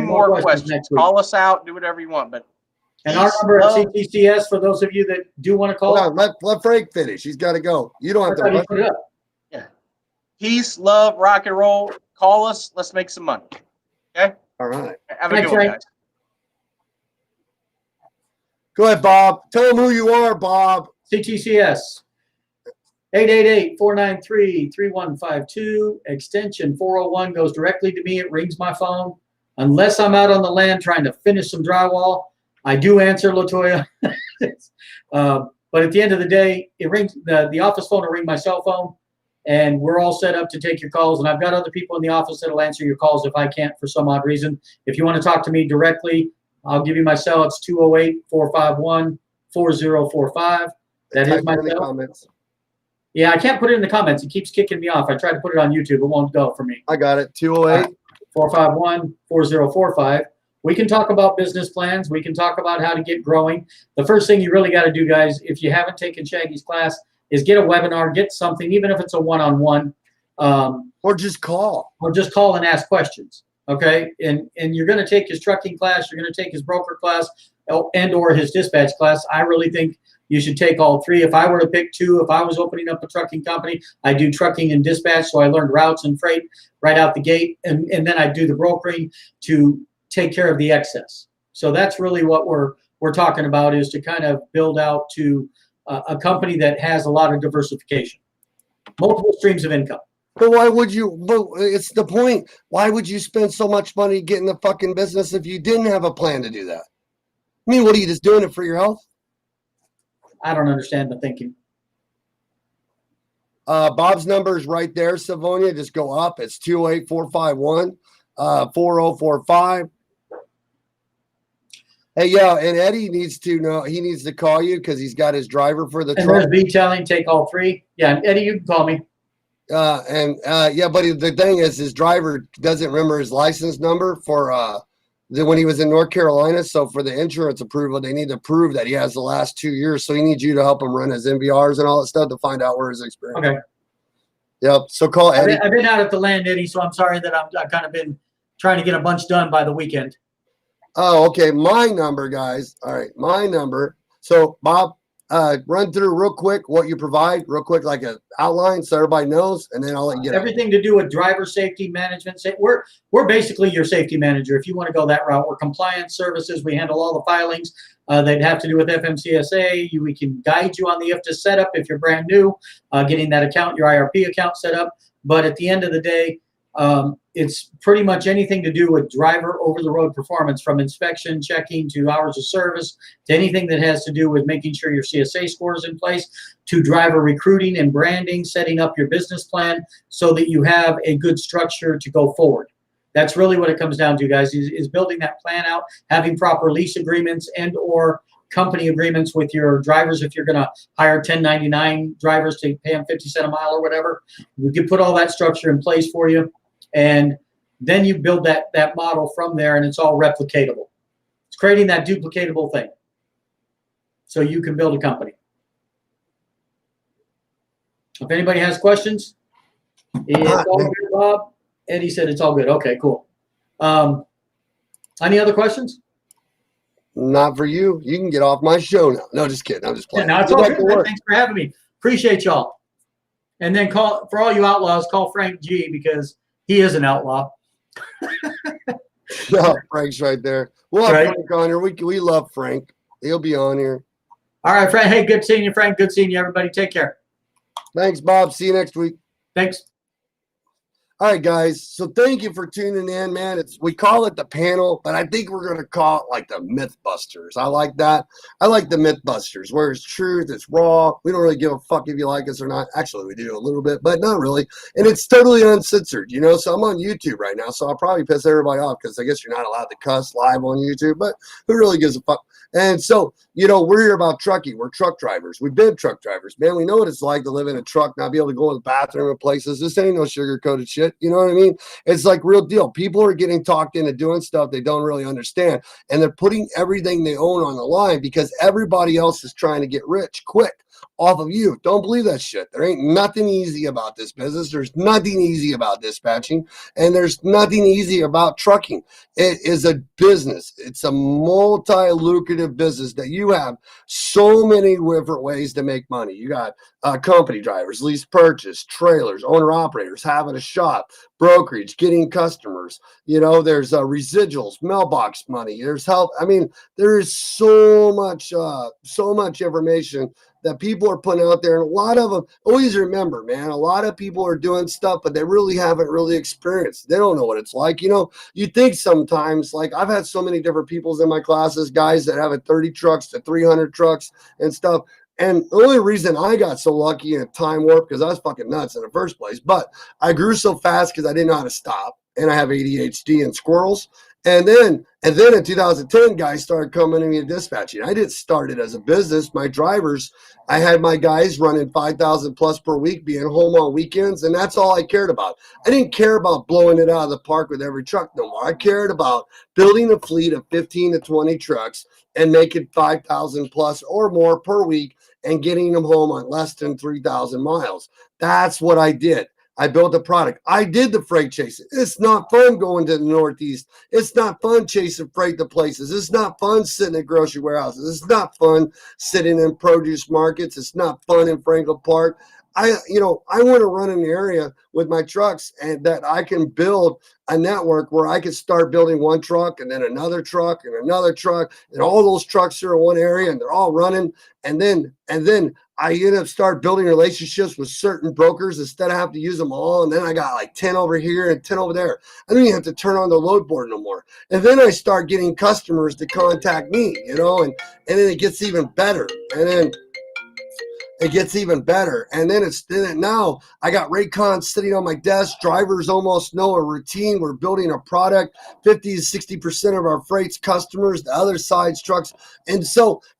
more questions. Call us out. Do whatever you want. But our number at CTCS for those of you that do want to call. Let Frank finish. He's got to go. You don't have to put it up. Yeah. Peace, love, rock and roll. Call us. Let's make some money. Okay. All right. Have a good one, guys. Go ahead, Bob. Tell them who you are, Bob. CTCS. 888-493-3152. Extension 401 goes directly to me. It rings my phone. Unless I'm out on the land trying to finish some drywall, I do answer, Latoya. But at the end of the day, it rings the office phone will ring my cell phone, and we're all set up to take your calls. And I've got other people in the office that'll answer your calls if I can't for some odd reason. If you want to talk to me directly, I'll give you my cell. It's 208-451-4045. That is my cell. Comments. Yeah, I can't put it in the comments. It keeps kicking me off. I tried to put it on YouTube. It won't go for me. I got it. 208-451-4045. We can talk about business plans. We can talk about how to get growing. The first thing you really got to do, guys, if you haven't taken Shaggy's class, is get a webinar, get something, even if it's a one-on-one. Or just call. Or just call and ask questions, okay? And you're going to take his trucking class, you're going to take his broker class, and or his dispatch class. I really think you should take all three. If I were to pick two, if I was opening up a trucking company, I do trucking and dispatch, so I learned routes and freight right out the gate, and then I do the brokering to take care of the excess. So that's really what we're talking about, is to kind of build out to a company that has a lot of diversification, multiple streams of income. But why would you? But it's the point. Why would you spend so much money getting the fucking business if you didn't have a plan to do that? I mean, what are you just doing it for your health? I don't understand the thinking. Bob's number is right there, Savonia. Just go up. It's 208-451-4045. Hey, yeah, and Eddie needs to know. He needs to call you because he's got his driver for the And truck. there's B telling take all three. Yeah, Eddie, you can call me. Yeah, but the thing is, his driver doesn't remember his license number for when he was in North Carolina. So for the insurance approval, they need to prove that he has the last 2 years. So he needs you to help him run his MVRs and all that stuff to find out where his experience. Okay. Yep. So call Eddie. I've been out at the land, Eddie, so I'm sorry that I've kind of been trying to get a bunch done by the weekend. Oh, okay. My number, guys. All right, my number. So Bob, run through real quick what you provide, real quick, like an outline, so everybody knows, and then I'll let you get everything to do with driver safety management. We're basically your safety manager. If you want to go that route, we're compliance services. We handle all the filings that have to do with FMCSA. We can guide you on the IFTA setup if you're brand new, getting that account, your IRP account set up. But at the end of the day, it's pretty much anything to do with driver over-the-road performance, from inspection, checking, to hours of service, to anything that has to do with making sure your CSA score is in place, to driver recruiting and branding, setting up your business plan so that you have a good structure to go forward. That's really what it comes down to, guys, is building that plan out, having proper lease agreements and or company agreements with your drivers. If you're going to hire 1099 drivers to pay them 50 cents a mile or whatever, we can put all that structure in place for you. And then you build that model from there, and it's all replicatable. It's creating that duplicatable thing so you can build a company. If anybody has questions, it's all good, Bob. Eddie said it's all good. Okay, cool. Any other questions? Not for you. You can get off my show now. No, just kidding. I'm just playing. Yeah, no, it's all good. Thanks for having me. Appreciate y'all. And then call, for all you outlaws, call Frank G, because he is an outlaw. No, Frank's right there. We'll have Right. Frank on here. We love Frank. He'll be on here. All right, Frank. Hey, good seeing you, Frank. Good seeing you, everybody. Take care. Thanks, Bob. See you next week. Thanks. All right, guys. So thank you for tuning in, man. We call it the panel, but I think we're going to call it like the Mythbusters. I like that. I like the Mythbusters, where it's truth, it's raw. We don't really give a fuck if you like us or not. Actually, we do a little bit, but not really. And it's totally uncensored, you know? So I'm on YouTube right now, so I'll probably piss everybody off because I guess you're not allowed to cuss live on YouTube, but who really gives a fuck? And so, you know, we're here about trucking. We're truck drivers. We've been truck drivers. Man, we know what it's like to live in a truck, not be able to go to the bathroom and places. This ain't no sugar-coated shit. You know what I mean? It's like real deal. People are getting talked into doing stuff they don't really understand, and they're putting everything they own on the line because everybody else is trying to get rich quick off of you. Don't believe that shit. There ain't nothing easy about this business. There's nothing easy about dispatching, and there's nothing easy about trucking. It is a business. It's a multi-lucrative business that you have so many different ways to make money. You got company drivers, lease purchase, trailers, owner operators, having a shop, brokerage, getting customers. There's residuals, mailbox money. There's help. I mean, there is so much information that people are putting out there. And a lot of them, always remember, man, a lot of people are doing stuff, but they really haven't really experienced. They don't know what it's like. You think sometimes, like I've had so many different peoples in my classes, guys that have 30 trucks to 300 trucks and stuff. And the only reason I got so lucky in a time warp, because I was fucking nuts in the first place, but I grew so fast because I didn't know how to stop. And I have ADHD and squirrels. And then in 2010, guys started coming to me to dispatching. I didn't start it as a business. My drivers, I had my guys running 5,000 plus per week, being home on weekends, and that's all I cared about. I didn't care about blowing it out of the park with every truck no more. I cared about building a fleet of 15 to 20 trucks and making 5,000 plus or more per week and getting them home on less than 3,000 miles. That's what I did. I built a product. I did the freight chasing. It's not fun going to the Northeast. It's not fun chasing freight to places. It's not fun sitting at grocery warehouses. It's not fun sitting in produce markets. It's not fun in Franklin Park. I want to run an area with my trucks and that I can build a network where I can start building one truck and then another truck and another truck, and all those trucks are in one area and they're all running. And then I end up start building relationships with certain brokers instead of having to use them all. And then I got like 10 over here and 10 over there. I don't even have to turn on the load board no more. And then I start getting customers to contact me, and then it gets even better. And then it gets even better. And then now I got Raycon sitting on my desk. Drivers almost know a routine. We're building a product. 50 to 60% of our freight's customers, the other side's trucks. And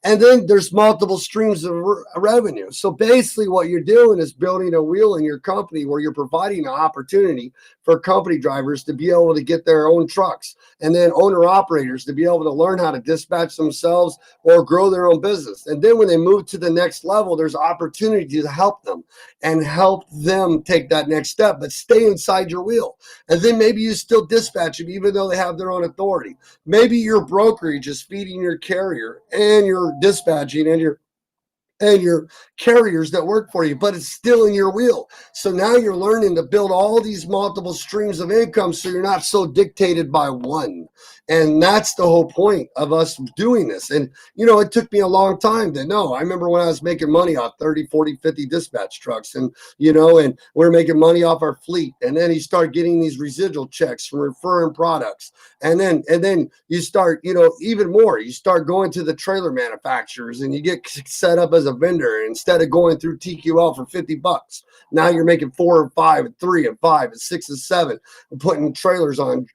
then there's multiple streams of revenue. So basically what you're doing is building a wheel in your company where you're providing an opportunity for company drivers to be able to get their own trucks, and then owner operators to be able to learn how to dispatch themselves or grow their own business. And then when they move to the next level, there's opportunity to help them and help them take that next step, but stay inside your wheel. And then maybe you still dispatch them even though they have their own authority. Maybe your brokerage is feeding your carrier and you're dispatching and your carriers that work for you, but it's still in your wheel. So now you're learning to build all these multiple streams of income so you're not so dictated by one. And that's the whole point of us doing this. And, it took me a long time to know. I remember when I was making money off 30, 40, 50 dispatch trucks and we're making money off our fleet. And then you start getting these residual checks from referring products. And then you start, even more, you start going to the trailer manufacturers and you get set up as a vendor instead of going through TQL for $50. Now you're making 4 and 5 and 3 and 5 and 6 and 7 and putting trailers on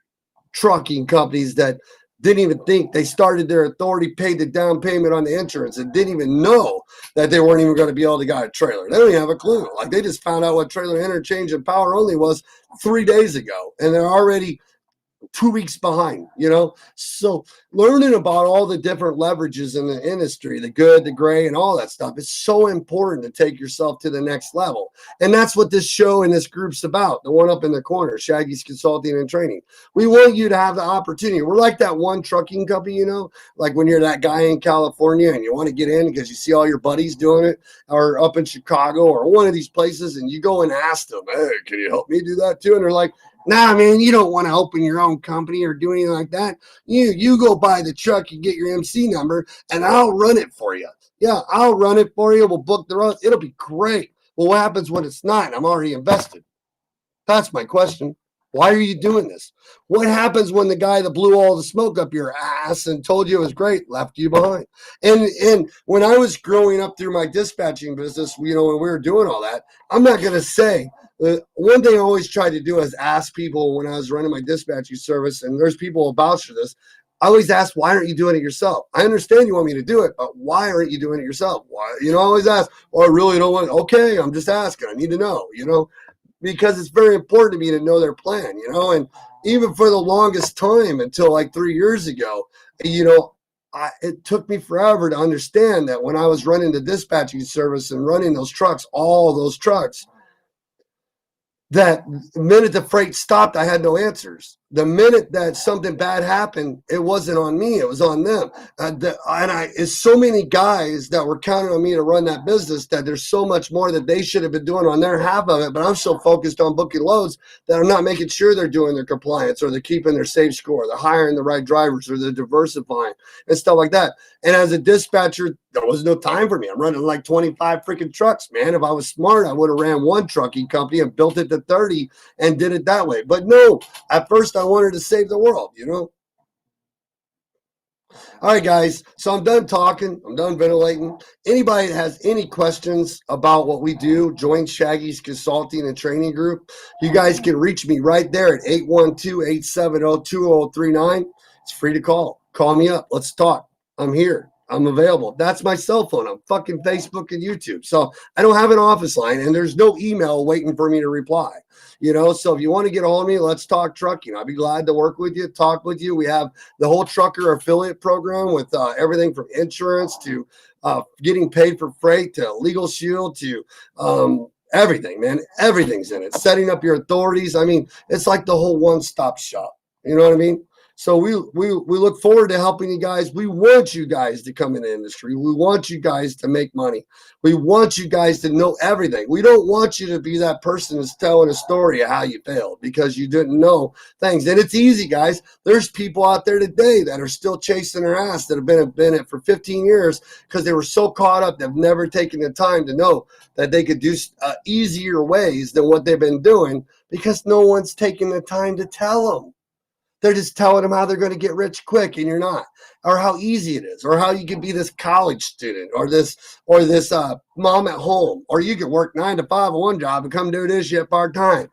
trucking companies that didn't even think. They started their authority, paid the down payment on the insurance, and didn't even know that they weren't even going to be able to get a trailer. They don't even have a clue. Like, they just found out what trailer interchange and power only was 3 days ago, and they're already 2 weeks behind, So learning about all the different leverages in the industry, the good, the gray, and all that stuff, is so important to take yourself to the next level. And that's what this show and this group's about. The one up in the corner, Shaggy's Consulting and Training. We want you to have the opportunity. We're like that one trucking company, like when you're that guy in California and you want to get in because you see all your buddies doing it, or up in Chicago or one of these places, and you go and ask them, hey, can you help me do that too? And they're like, nah, man, you don't want to open your own company or do anything like that. You go buy the truck, you get your MC number, and I'll run it for you. Yeah, I'll run it for you. We'll book the road. It'll be great. Well, what happens when it's not? I'm already invested. That's my question. Why are you doing this? What happens when the guy that blew all the smoke up your ass and told you it was great left you behind? And when I was growing up through my dispatching business, when we were doing all that, I'm not going to say. One thing I always tried to do is ask people when I was running my dispatching service, and there's people who vouch for this. I always ask, why aren't you doing it yourself? I understand you want me to do it, but why aren't you doing it yourself? Why? I always ask, I really don't want it. Okay, I'm just asking. I need to know, because it's very important to me to know their plan, and even for the longest time until like 3 years ago, it took me forever to understand that when I was running the dispatching service and running those trucks, all those trucks, that the minute the freight stopped, I had no answers. the minute that something bad happened, it wasn't on me, it was on them. It's so many guys that were counting on me to run that business that there's so much more that they should have been doing on their half of it. But I'm so focused on booking loads that I'm not making sure they're doing their compliance, or they're keeping their safe score, they're hiring the right drivers, or they're diversifying and stuff like that. And as a dispatcher, there was no time for me. I'm running like 25 freaking trucks, man. If I was smart, I would have ran one trucking company and built it to 30 and did it that way. But no, at first I wanted to save the world, you know? All right, guys. So I'm done talking. I'm done ventilating. Anybody that has any questions about what we do, join Shaggy's Consulting and Training Group. You guys can reach me right there at 812-870-2039. It's free to call. Call me up. Let's talk. I'm here. I'm available. That's my cell phone. I'm fucking Facebook and YouTube. So I don't have an office line, and there's no email waiting for me to reply. You know, so if you want to get a hold of me, let's talk trucking. I'll be glad to work with you, talk with you. We have the whole trucker affiliate program with everything from insurance to getting paid for freight to Legal Shield to everything, man. Everything's in it. Setting up your authorities. I mean, it's like the whole one-stop shop. You know what I mean? So we look forward to helping you guys. We want you guys to come in the industry. We want you guys to make money. We want you guys to know everything. We don't want you to be that person that's telling a story of how you failed because you didn't know things. And it's easy, guys. There's people out there today that are still chasing their ass that have been in it for 15 years because they were so caught up. They've never taken the time to know that they could do easier ways than what they've been doing because no one's taking the time to tell them. They're just telling them how they're going to get rich quick, and you're not, or how easy it is, or how you can be this college student, or this mom at home, or you can work 9 to 5 on one job and come do this shit part time.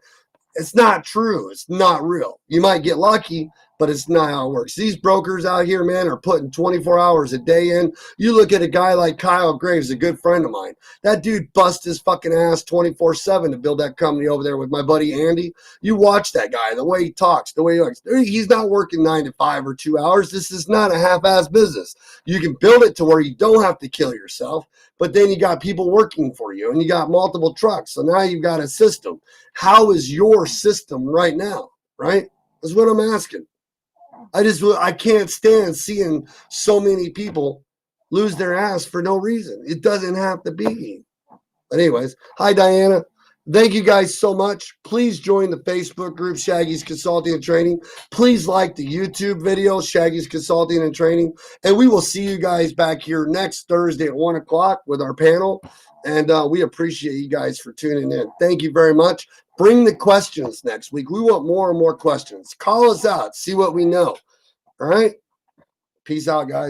It's not true. It's not real. You might get lucky, but it's not how it works. These brokers out here, man, are putting 24 hours a day in. You look at a guy like Kyle Graves, a good friend of mine. That dude bust his fucking ass 24/7 to build that company over there with my buddy Andy. You watch that guy, the way he talks, the way he looks. He's not working 9 to 5 or 2 hours. This is not a half-ass business. You can build it to where you don't have to kill yourself, but then you got people working for you, and you got multiple trucks. So now you've got a system. How is your system right now, right? That's what I'm asking. I can't stand seeing so many people lose their ass for no reason. It doesn't have to be. But anyways, hi, Diana. Thank you guys so much. Please join the Facebook group, Shaggy's Consulting and Training. Please like the YouTube video, Shaggy's Consulting and Training. And we will see you guys back here next Thursday at 1 o'clock with our panel. And we appreciate you guys for tuning in. Thank you very much. Bring the questions next week. We want more and more questions. Call us out. See what we know. All right? Peace out, guys.